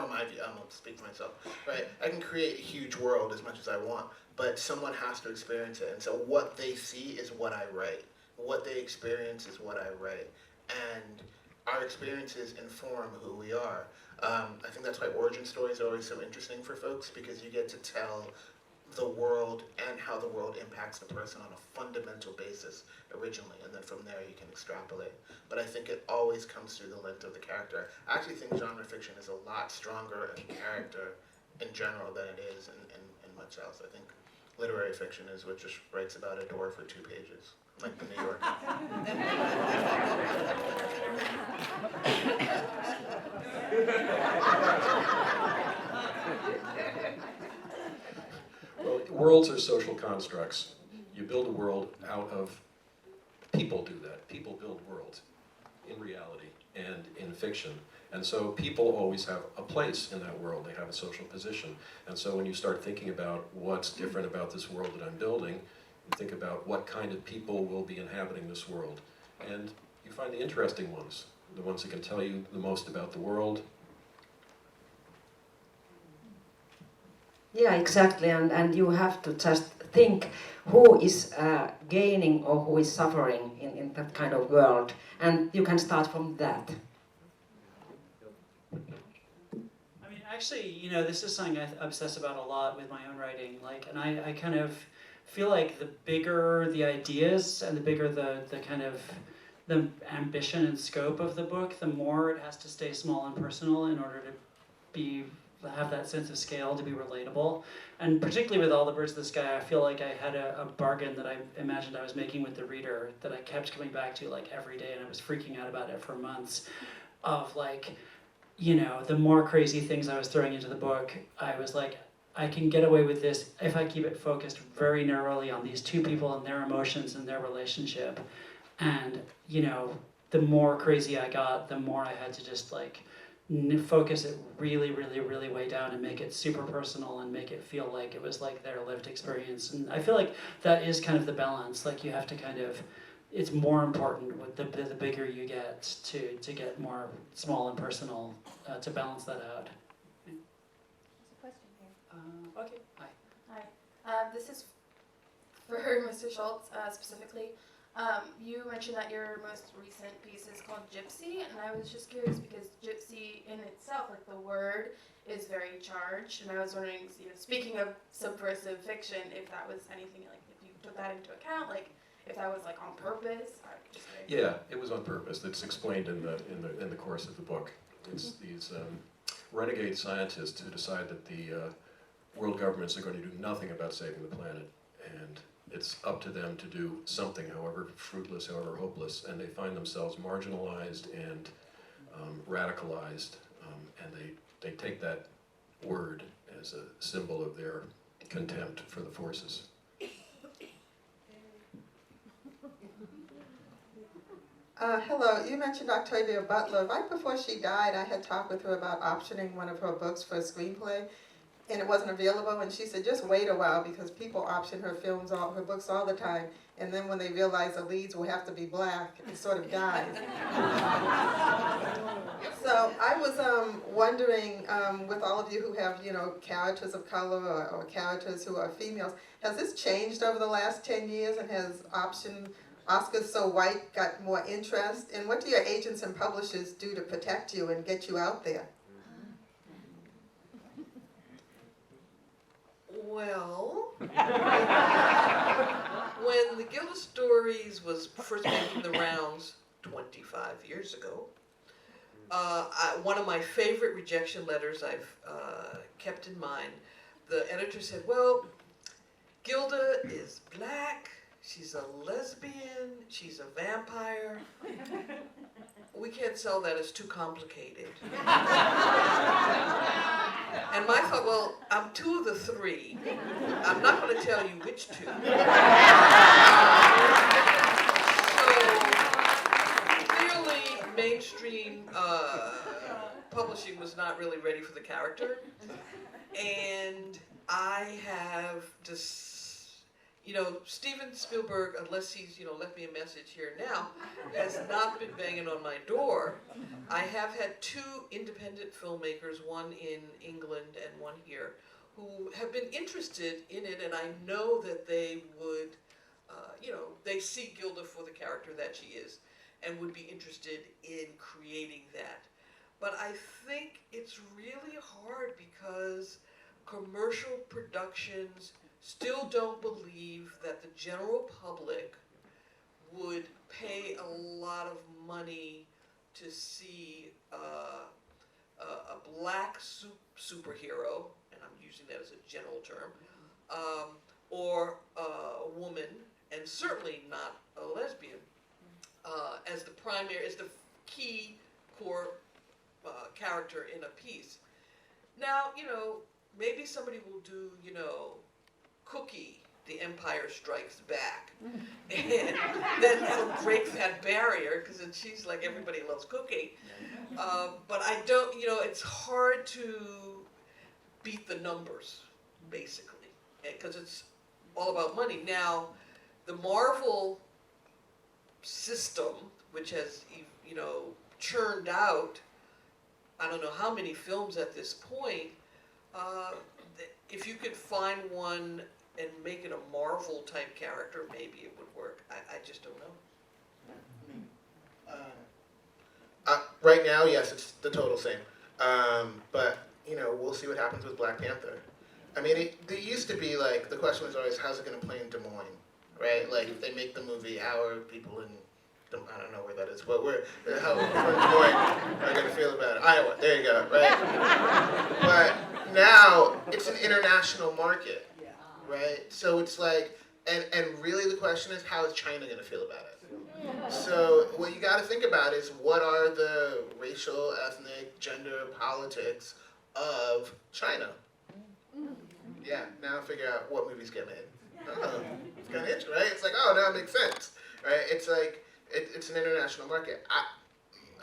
my view. I'm gonna speak for myself, right? I can create a huge world as much as I want, but someone has to experience it. And so what they see is what I write. What they experience is what I write. And our experiences inform who we are. I think that's why origin stories are always so interesting for folks, because you get to tell the world and how the world impacts the person on a fundamental basis originally, and then from there you can extrapolate. But I think it always comes through the lens of the character. I actually think genre fiction is a lot stronger in character in general than it is in much else. I think literary fiction is what just writes about a door for 2 pages, like the New Yorker. Well, worlds are social constructs. You build a world out of, people do that. People build worlds in reality and in fiction. And so people always have a place in that world. They have a social position. And so when you start thinking about what's different about this world that I'm building, you think about what kind of people will be inhabiting this world. And you find the interesting ones, the ones that can tell you the most about the world. Yeah, exactly, and you have to just think who is gaining or who is suffering in that kind of world, and you can start from that. I mean, actually, you know, this is something I obsess about a lot with my own writing. Like, and I kind of feel like the bigger the ideas and the bigger the kind of the ambition and scope of the book, the more it has to stay small and personal in order to have that sense of scale, to be relatable. And particularly with All the Birds of the Sky, I feel like I had a bargain that I imagined I was making with the reader that I kept coming back to like every day, and I was freaking out about it for months, of like, you know, the more crazy things I was throwing into the book, I was like, I can get away with this if I keep it focused very narrowly on these 2 people and their emotions and their relationship. And, you know, the more crazy I got, the more I had to just like focus it really, really, really way down and make it super personal and make it feel like it was like their lived experience. And I feel like that is kind of the balance. Like you have to kind of, it's more important with the bigger you get to get more small and personal to balance that out. There's a question here. Okay, hi. Hi. This is for Mr. Scholz specifically. You mentioned that your most recent piece is called Gypsy, and I was just curious because Gypsy in itself, like the word, is very charged, and I was wondering, you know, speaking of subversive fiction, if that was anything, like if you took that into account, like if that was like on purpose. Yeah, it was on purpose. It's explained in the course of the book. It's these renegade scientists who decide that the world governments are going to do nothing about saving the planet, and it's up to them to do something, however fruitless, however hopeless, and they find themselves marginalized and radicalized, and they take that word as a symbol of their contempt for the forces. Hello, you mentioned Octavia Butler. Right before she died, I had talked with her about optioning one of her books for a screenplay, and it wasn't available, and she said, just wait a while, because people option her books all the time, and then when they realize the leads will have to be black, it sort of dies. So I was wondering, with all of you who have, you know, characters of color or characters who are females, has this changed over the last 10 years, and has Oscars So White got more interest? And what do your agents and publishers do to protect you and get you out there? Well, when the Gilda Stories was first making the rounds 25 years ago, one of my favorite rejection letters I've kept in mind, the editor said, well, Gilda is black, she's a lesbian, she's a vampire. We can't sell that, as too complicated. And my thought, well, I'm 2 of the 3. I'm not going to tell you which 2. So clearly, mainstream publishing was not really ready for the character. And I have just, you know, Steven Spielberg, unless he's, you know, left me a message here now, has not been banging on my door. I have had 2 independent filmmakers, one in England and one here, who have been interested in it, and I know that they would, you know, they see Gilda for the character that she is, and would be interested in creating that. But I think it's really hard because commercial productions still don't believe that the general public would pay a lot of money to see a black superhero, and I'm using that as a general term, or a woman, and certainly not a lesbian, as the primary, as the key core character in a piece. Now, maybe somebody will do, Cookie, The Empire Strikes Back, and then that'll break that barrier, because then she's like, everybody loves Cookie. But I don't, it's hard to beat the numbers, basically, because it's all about money. Now, the Marvel system, which has, churned out, I don't know how many films at this point, if you could find one and make it a Marvel type character, maybe it would work. I just don't know. Right now, yes, it's the total same. But, we'll see what happens with Black Panther. I mean, it used to be like, the question was always, how's it going to play in Des Moines, right? Like, if they make the movie, how are people in, I don't know where that is, but how Des Moines are going to feel about it? Iowa, there you go, right? But now, it's an international market, right? So it's like, and really the question is, how is China going to feel about it? So what you got to think about is, what are the racial, ethnic, gender politics of China? Yeah, now figure out what movies get made. Oh, it's kind of interesting, right? It's like, oh, now it makes sense, right? It's like, it's an international market.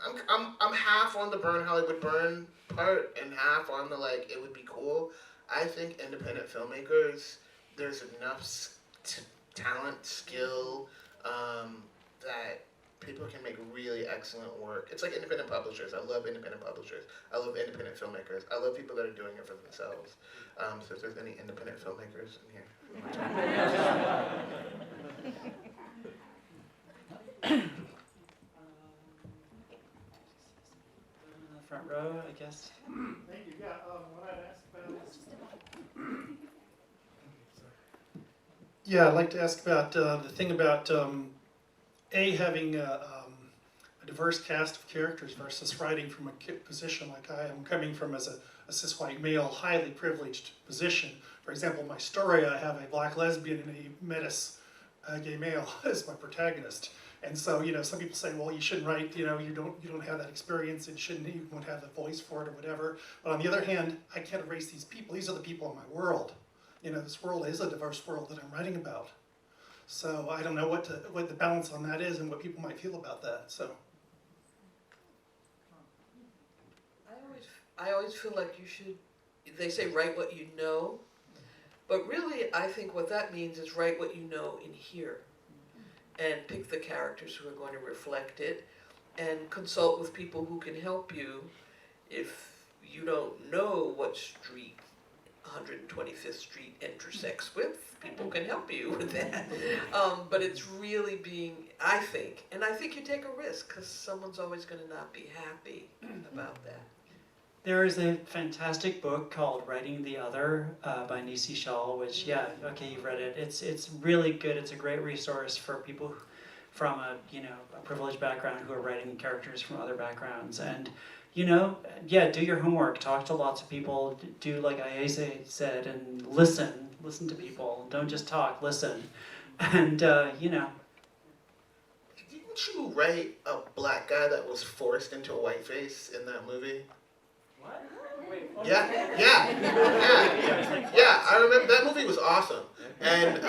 I'm half on the burn Hollywood burn part, and half on the like, it would be cool. I think independent filmmakers, there's enough talent, skill, that people can make really excellent work. It's like independent publishers. I love independent publishers. I love independent filmmakers. I love people that are doing it for themselves. So if there's any independent filmmakers in here. Front row, I guess. Thank you. Yeah, what I'd ask about is... Yeah, I'd like to ask about the thing about having a diverse cast of characters versus writing from a position like I am coming from as a cis white male, highly privileged position. For example, my story, I have a black lesbian and a metis gay male as my protagonist. And so, some people say, well, you shouldn't write, you don't have that experience, and you won't have the voice for it or whatever. But on the other hand, I can't erase these people. These are the people in my world. This world is a diverse world that I'm writing about. So I don't know what the balance on that is and what people might feel about that. So I always feel like you should, they say write what you know, but really I think what that means is write what you know in here, and pick the characters who are going to reflect it, and consult with people who can help you if you don't know what street 125th Street intersects with. People can help you with that. But it's really being, I think you take a risk, because someone's always going to not be happy about that. There is a fantastic book called Writing the Other by Nisi Shawl, which, yeah, okay, you've read it. It's really good. It's a great resource for people from a privileged background who are writing characters from other backgrounds. And yeah, do your homework, talk to lots of people, do like Ayize said, and listen to people. Don't just talk, listen. And, Didn't you write a black guy that was forced into whiteface in that movie? What? Wait, Yeah, I remember, that movie was awesome. And,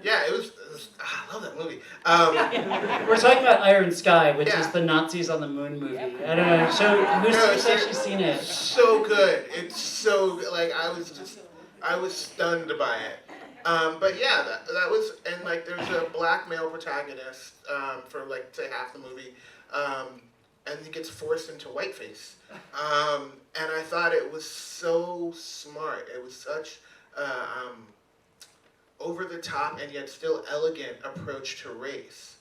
yeah, it was I love that movie. We're talking about Iron Sky, which Yeah. is the Nazis on the Moon movie. I don't know. So who's actually seen it? So good. It's so good. Like, I was stunned by it. But yeah, that was, and like there's a black male protagonist for like say half the movie, and he gets forced into whiteface. And I thought it was so smart. It was such over the top and yet still elegant approach to race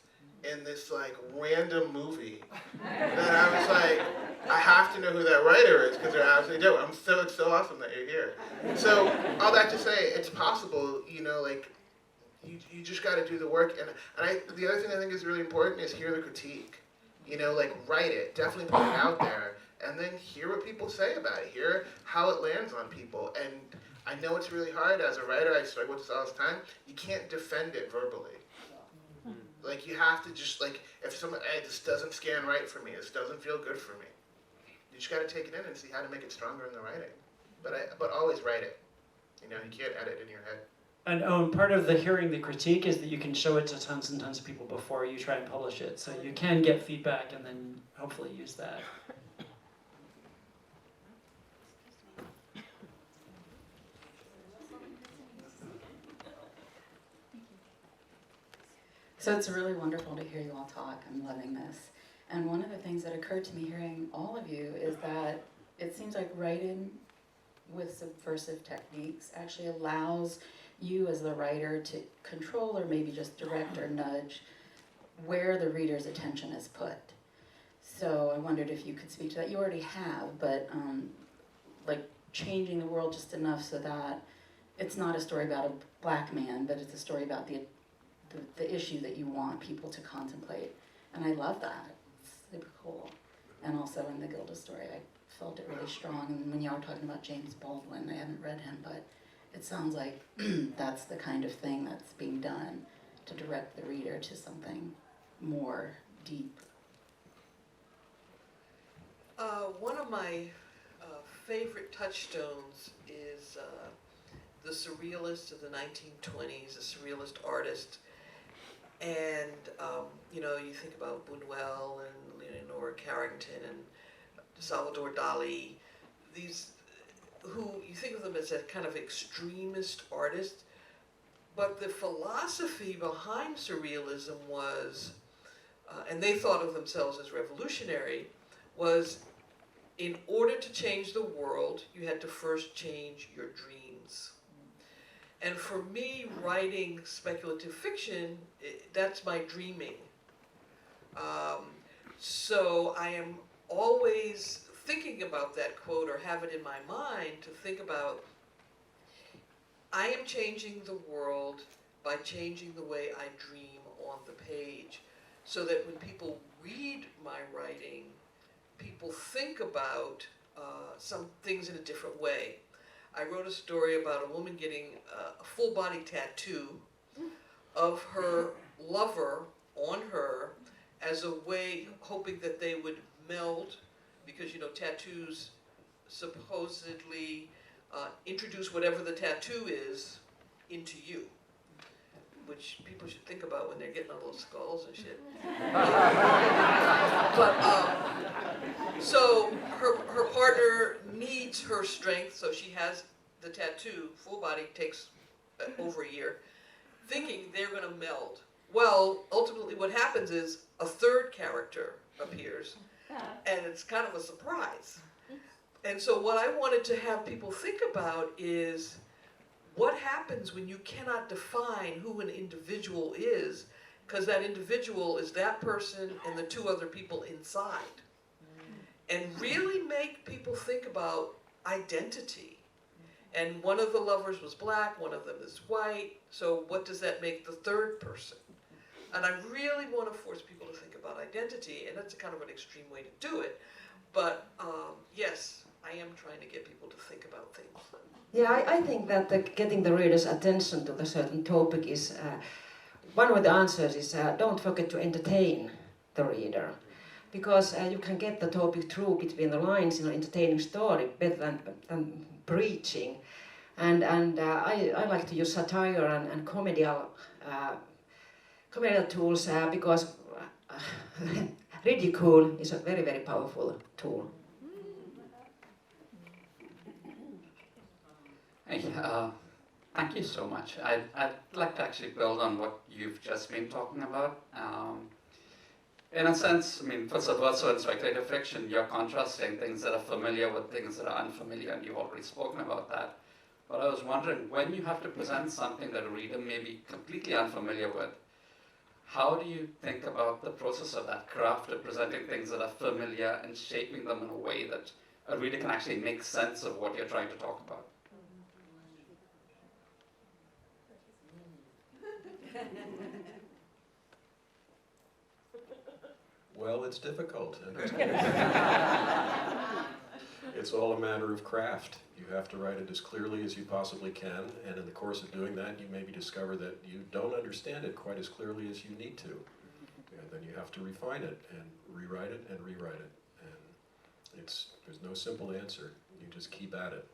in this like random movie that I was like, I have to know who that writer is because they're absolutely dope. It's so awesome that you're here. So all that to say, it's possible, like you just got to do the work. And the other thing I think is really important is hear the critique. Like write it, definitely put it out there, and then hear what people say about it, hear how it lands on people. And I know it's really hard as a writer, I struggle with this all the time, you can't defend it verbally. Like, you have to just, like, if someone, hey, this doesn't scan right for me, this doesn't feel good for me, you just gotta take it in and see how to make it stronger in the writing. But always write it. You know, you can't edit in your head. And part of the hearing the critique is that you can show it to tons and tons of people before you try and publish it. So you can get feedback and then hopefully use that. So it's really wonderful to hear you all talk. I'm loving this. And one of the things that occurred to me hearing all of you is that it seems like writing with subversive techniques actually allows you as the writer to control or maybe just direct or nudge where the reader's attention is put. So I wondered if you could speak to that. You already have, but like changing the world just enough so that it's not a story about a black man, but it's a story about the issue that you want people to contemplate. And I love that. It's super cool. And also in the Gilda story, I felt it really strong. And when y'all were talking about James Baldwin, I haven't read him, but it sounds like that's the kind of thing that's being done to direct the reader to something more deep. One of my favorite touchstones is the surrealist of the 1920s, a surrealist artist. And, you know, you think about Buñuel and Leonora Carrington and Salvador Dali, these who you think of them as a kind of extremist artist, but the philosophy behind surrealism was, and they thought of themselves as revolutionary, was in order to change the world, you had to first change your dreams. And for me, writing speculative fiction, that's my dreaming. So I am always thinking about that quote, or have it in my mind to think about, I am changing the world by changing the way I dream on the page, so that when people read my writing, people think about some things in a different way. I wrote a story about a woman getting a full body tattoo of her lover on her as a way, hoping that they would meld, because you know tattoos supposedly introduce whatever the tattoo is into you, which people should think about when they're getting all those skulls and shit. So her partner needs her strength, so she has the tattoo, full body, takes over a year, thinking they're going to meld. Well, ultimately what happens is a third character appears, and it's kind of a surprise. And so what I wanted to have people think about is what happens when you cannot define who an individual is, because that individual is that person and the two other people inside. And really make people think about identity. And one of the lovers was black, one of them is white, so what does that make the third person? And I really want to force people to think about identity, and that's kind of an extreme way to do it. But yes, I am trying to get people to think about things. Yeah, I think that getting the reader's attention to the certain topic is, one of the answers is don't forget to entertain the reader. Because you can get the topic through between the lines in an entertaining story better than preaching. And I like to use satire and comedial tools because ridicule is a very, very powerful tool. Hey, thank you so much. I'd like to actually build on what you've just been talking about. In a sense, I mean, for subversive and speculative fiction, you're contrasting things that are familiar with things that are unfamiliar, and you've already spoken about that. But I was wondering, when you have to present something that a reader may be completely unfamiliar with, how do you think about the process of that craft of presenting things that are familiar and shaping them in a way that a reader can actually make sense of what you're trying to talk about? Well, it's difficult. And it's all a matter of craft. You have to write it as clearly as you possibly can, and in the course of doing that, you maybe discover that you don't understand it quite as clearly as you need to. And then you have to refine it, and rewrite it, and rewrite it. And there's no simple answer. You just keep at it.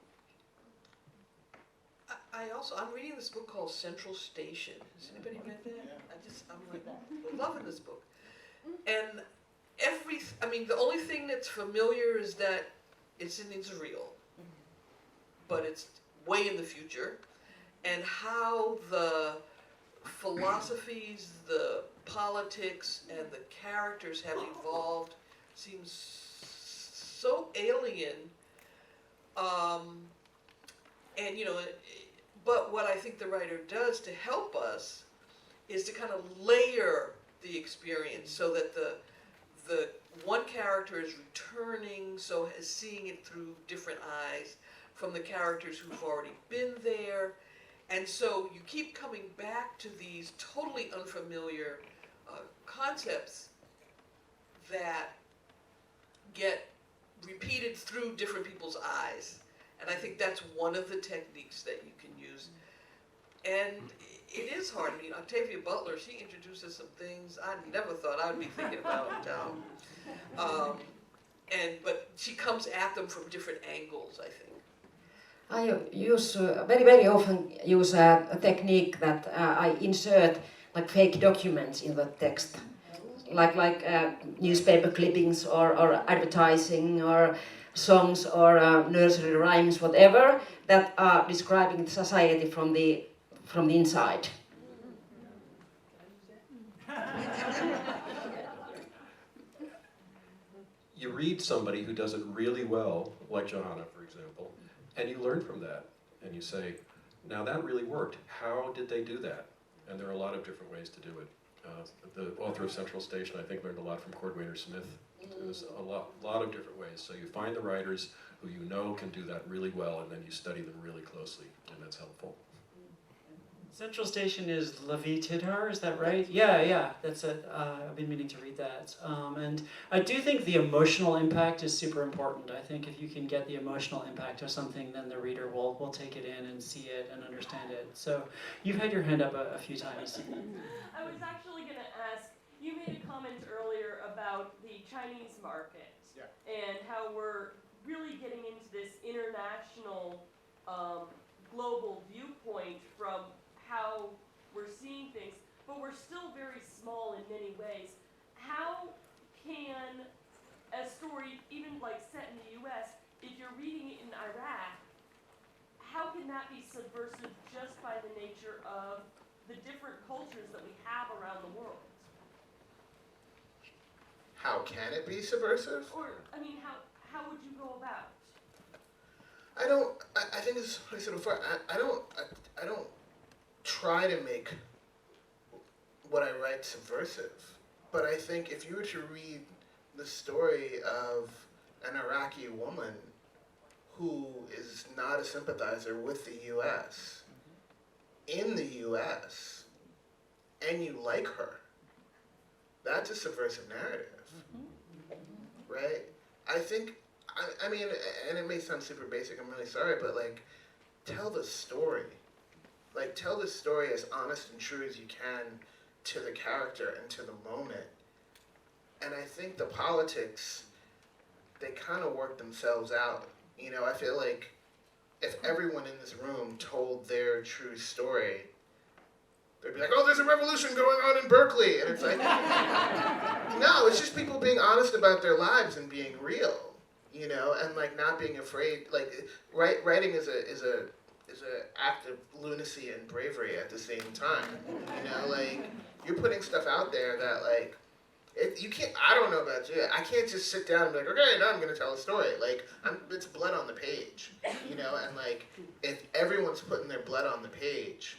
I'm reading this book called Central Station. Has anybody read that? I'm like loving this book. And the only thing that's familiar is that it's in Israel, but it's way in the future, and how the philosophies, the politics, and the characters have evolved seems so alien. And but what I think the writer does to help us is to kind of layer the experience so that the one character is returning, so is seeing it through different eyes from the characters who've already been there. And so you keep coming back to these totally unfamiliar concepts that get repeated through different people's eyes. And I think that's one of the techniques that you can use. And it is hard. I mean, Octavia Butler, she introduces some things I never thought I would be thinking about. But she comes at them from different angles, I think. I use very often use a technique that I insert like fake documents in the text, like newspaper clippings or advertising or songs or nursery rhymes, whatever, that are describing the society from the inside. You read somebody who does it really well, like Johanna, for example, and you learn from that. And you say, now that really worked. How did they do that? And there are a lot of different ways to do it. The author of Central Station, I think, learned a lot from Cordwainer Smith. There's a lot of different ways. So you find the writers who you know can do that really well, and then you study them really closely, and that's helpful. Central Station is Levi Tidhar, is that right? Yeah, that's it. I've been meaning to read that. And I do think the emotional impact is super important. I think if you can get the emotional impact of something, then the reader will take it in and see it and understand it. So you've had your hand up a few times. I was actually going to ask, you made a comment earlier about the Chinese market and how we're really getting into this international global viewpoint from how we're seeing things, but we're still very small in many ways. How can a story, even like set in the US, if you're reading it in Iraq, how can that be subversive just by the nature of the different cultures that we have around the world? How can it be subversive? Or, I mean, how would you go about? I think this is what I said before. I don't try to make what I write subversive, but I think if you were to read the story of an Iraqi woman who is not a sympathizer with the U.S. in the U.S. and you like her, that's a subversive narrative, right? I think, I mean, and it may sound super basic, I'm really sorry, but like, tell the story. Like, tell the story as honest and true as you can to the character and to the moment. And I think the politics, they kind of work themselves out. You know, I feel like if everyone in this room told their true story, they'd be like, oh, there's a revolution going on in Berkeley. And it's like, no, it's just people being honest about their lives and being real, you know, and like not being afraid. Like, writing is a act of lunacy and bravery at the same time. You know, like, you're putting stuff out there that, like, you can't, I don't know about you, I can't just sit down and be like, okay, now I'm going to tell a story. Like, it's blood on the page, you know, and like, if everyone's putting their blood on the page,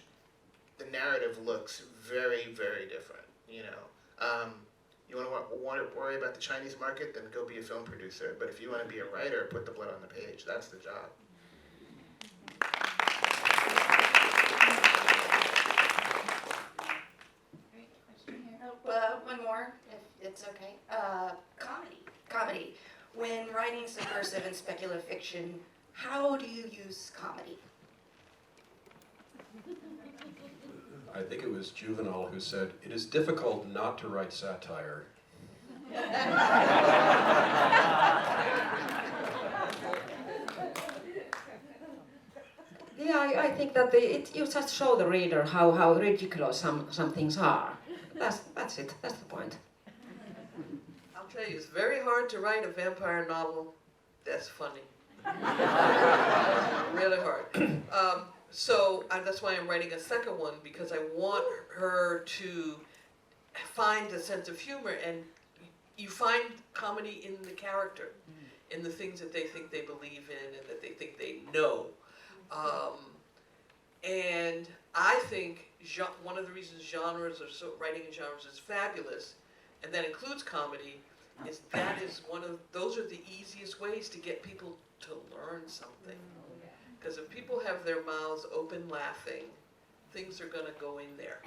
the narrative looks very, very different, you know. You want to worry about the Chinese market, then go be a film producer. But if you want to be a writer, put the blood on the page. That's the job. One more, if it's okay. writing subversive and speculative fiction, how do you use comedy? I think it was Juvenal who said, "It is difficult not to write satire." Yeah, I think that you just show the reader how ridiculous some things are. That's it. That's the point. I'll tell you, it's very hard to write a vampire novel that's funny. Really hard. So that's why I'm writing a second one, because I want her to find a sense of humor, and you find comedy in the character, in the things that they think they believe in and that they think they know. And I think one of the reasons writing in genres is fabulous, and that includes comedy, is those are the easiest ways to get people to learn something. Because if people have their mouths open laughing, things are going to go in there.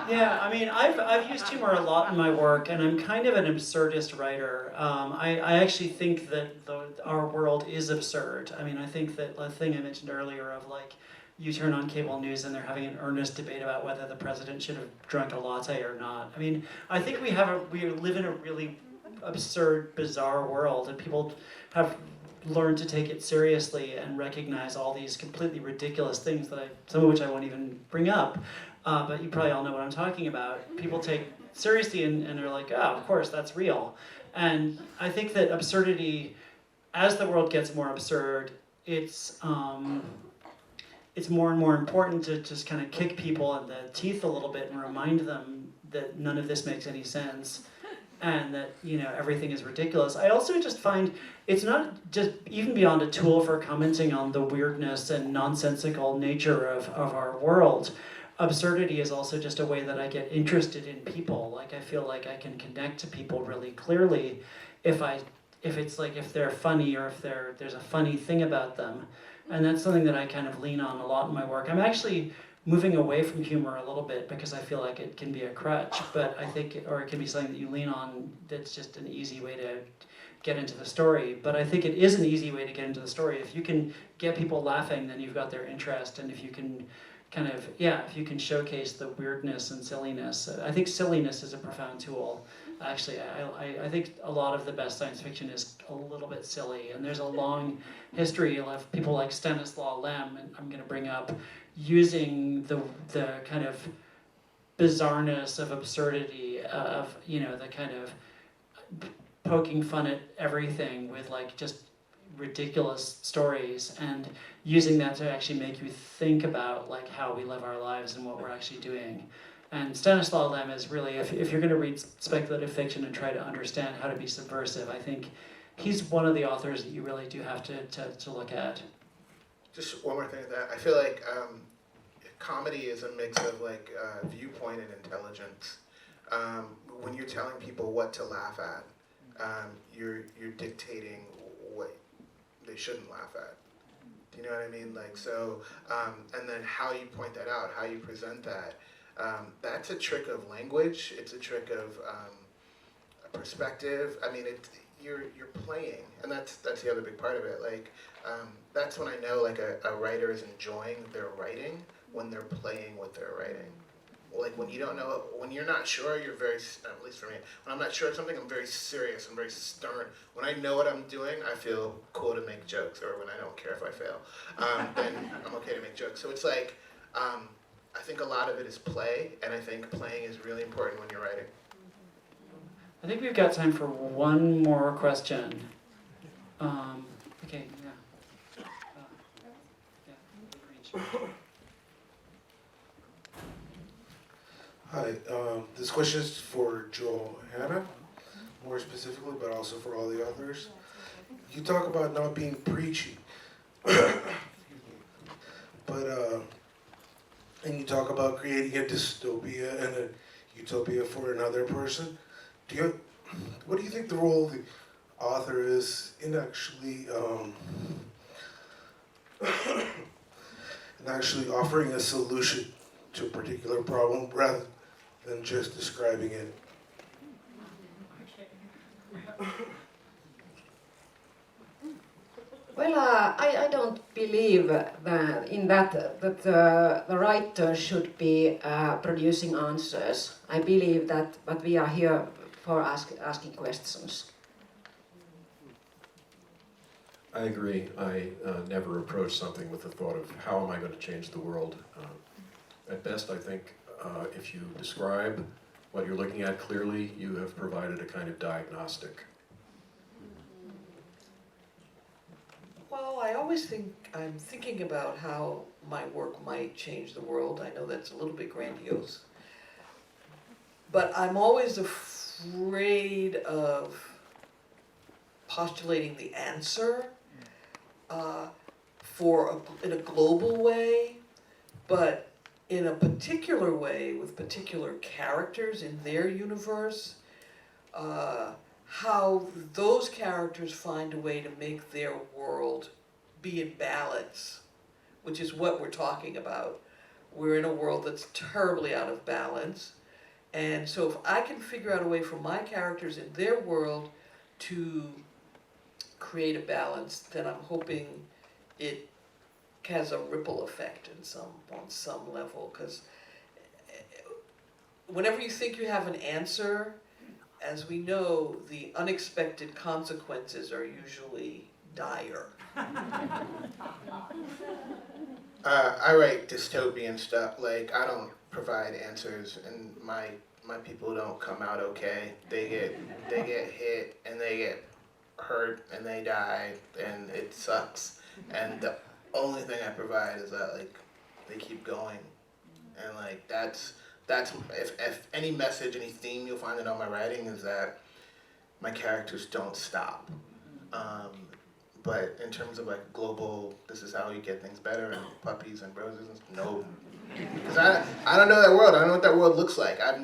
Yeah, I mean, I've used humor a lot in my work, and I'm kind of an absurdist writer. I actually think that our world is absurd. I mean, I think that the thing I mentioned earlier of like, you turn on cable news and they're having an earnest debate about whether the president should have drunk a latte or not. I mean, I think we live in a really absurd, bizarre world, and people have learned to take it seriously and recognize all these completely ridiculous things some of which I won't even bring up, but you probably all know what I'm talking about. People take seriously and are like, oh, of course, that's real. And I think that absurdity, as the world gets more absurd, it's more and more important to just kind of kick people in the teeth a little bit and remind them that none of this makes any sense, and that, you know, everything is ridiculous. I also just find it's not just even beyond a tool for commenting on the weirdness and nonsensical nature of our world. Absurdity is also just a way that I get interested in people. Like, I feel like I can connect to people really clearly if they're funny, or if there's a funny thing about them. And that's something that I kind of lean on a lot in my work. I'm actually moving away from humor a little bit because I feel like it can be a crutch, but I think, or it can be something that you lean on that's just an easy way to get into the story. But I think it is an easy way to get into the story. If you can get people laughing, then you've got their interest, and if you can if you can showcase the weirdness and silliness. I think silliness is a profound tool. Actually, I think a lot of the best science fiction is a little bit silly, and there's a long history of people like Stanislaw Lem, and I'm going to bring up, using the kind of bizarreness of absurdity of, you know, the kind of poking fun at everything with like just ridiculous stories, and using that to actually make you think about like how we live our lives and what we're actually doing. And Stanislaw Lem is really, if you're going to read speculative fiction and try to understand how to be subversive, I think he's one of the authors that you really do have to look at. Just one more thing to that. I feel like comedy is a mix of like viewpoint and intelligence. When you're telling people what to laugh at, you're dictating what they shouldn't laugh at. Do you know what I mean? Like, so, and then how you point that out, how you present that, that's a trick of language. It's a trick of perspective. I mean, you're playing, and that's the other big part of it. Like, that's when I know like a writer is enjoying their writing, when they're playing with their writing. Like, when you don't know, when you're not sure, you're very, at least for me, when I'm not sure of something, I'm very serious, I'm very stern. When I know what I'm doing, I feel cool to make jokes, or when I don't care if I fail, then I'm okay to make jokes. So it's like, I think a lot of it is play, and I think playing is really important when you're writing. I think we've got time for one more question. Okay, yeah. Hi, this question is for Johanna, more specifically, but also for all the others. You talk about not being preachy, but and you talk about creating a dystopia and a utopia for another person. What do you think the role of the author is in actually offering a solution to a particular problem rather than just describing it? I don't believe that the writer should be producing answers. I believe that we are here for asking questions. I agree. I never approach something with the thought of how am I going to change the world. At best, I think if you describe what you're looking at clearly, you have provided a kind of diagnostic. Well, I always think, I'm thinking about how my work might change the world. I know that's a little bit grandiose. But I'm always afraid of postulating the answer in a global way, but in a particular way with particular characters in their universe, how those characters find a way to make their world be in balance, which is what we're talking about. We're in a world that's terribly out of balance, and so if I can figure out a way for my characters in their world to create a balance, then I'm hoping it has a ripple effect on some level, because whenever you think you have an answer, as we know, the unexpected consequences are usually dire. I write dystopian stuff. Like, I don't provide answers, and my people don't come out okay. They get hit, and they get hurt, and they die, and it sucks. And the only thing I provide is that, like, they keep going, and like that's if any message, any theme you'll find in all my writing is that my characters don't stop. But in terms of like global, this is how you get things better and puppies and roses, no. Because I don't know that world. I don't know what that world looks like. I've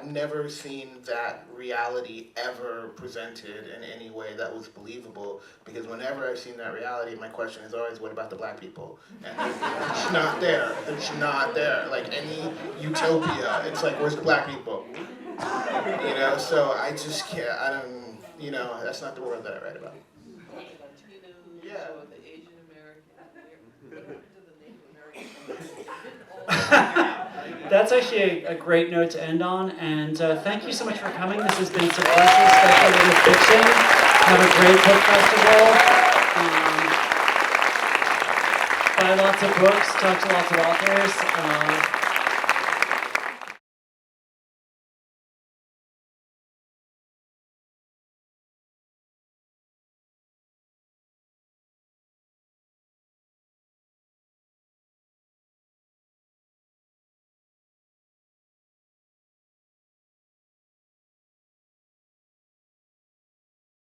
never seen that reality ever presented in any way that was believable. Because whenever I've seen that reality, my question is always, what about the black people? And it's not there. It's not there. Like any utopia, it's like, where's the black people? You know. So I just can't. I don't. You know, that's not the world that I write about. Yeah. That's actually a great note to end on, and thank you so much for coming. This has been Subversive, Speculative Fiction. Have a great book festival. Buy lots of books, talk to lots of authors.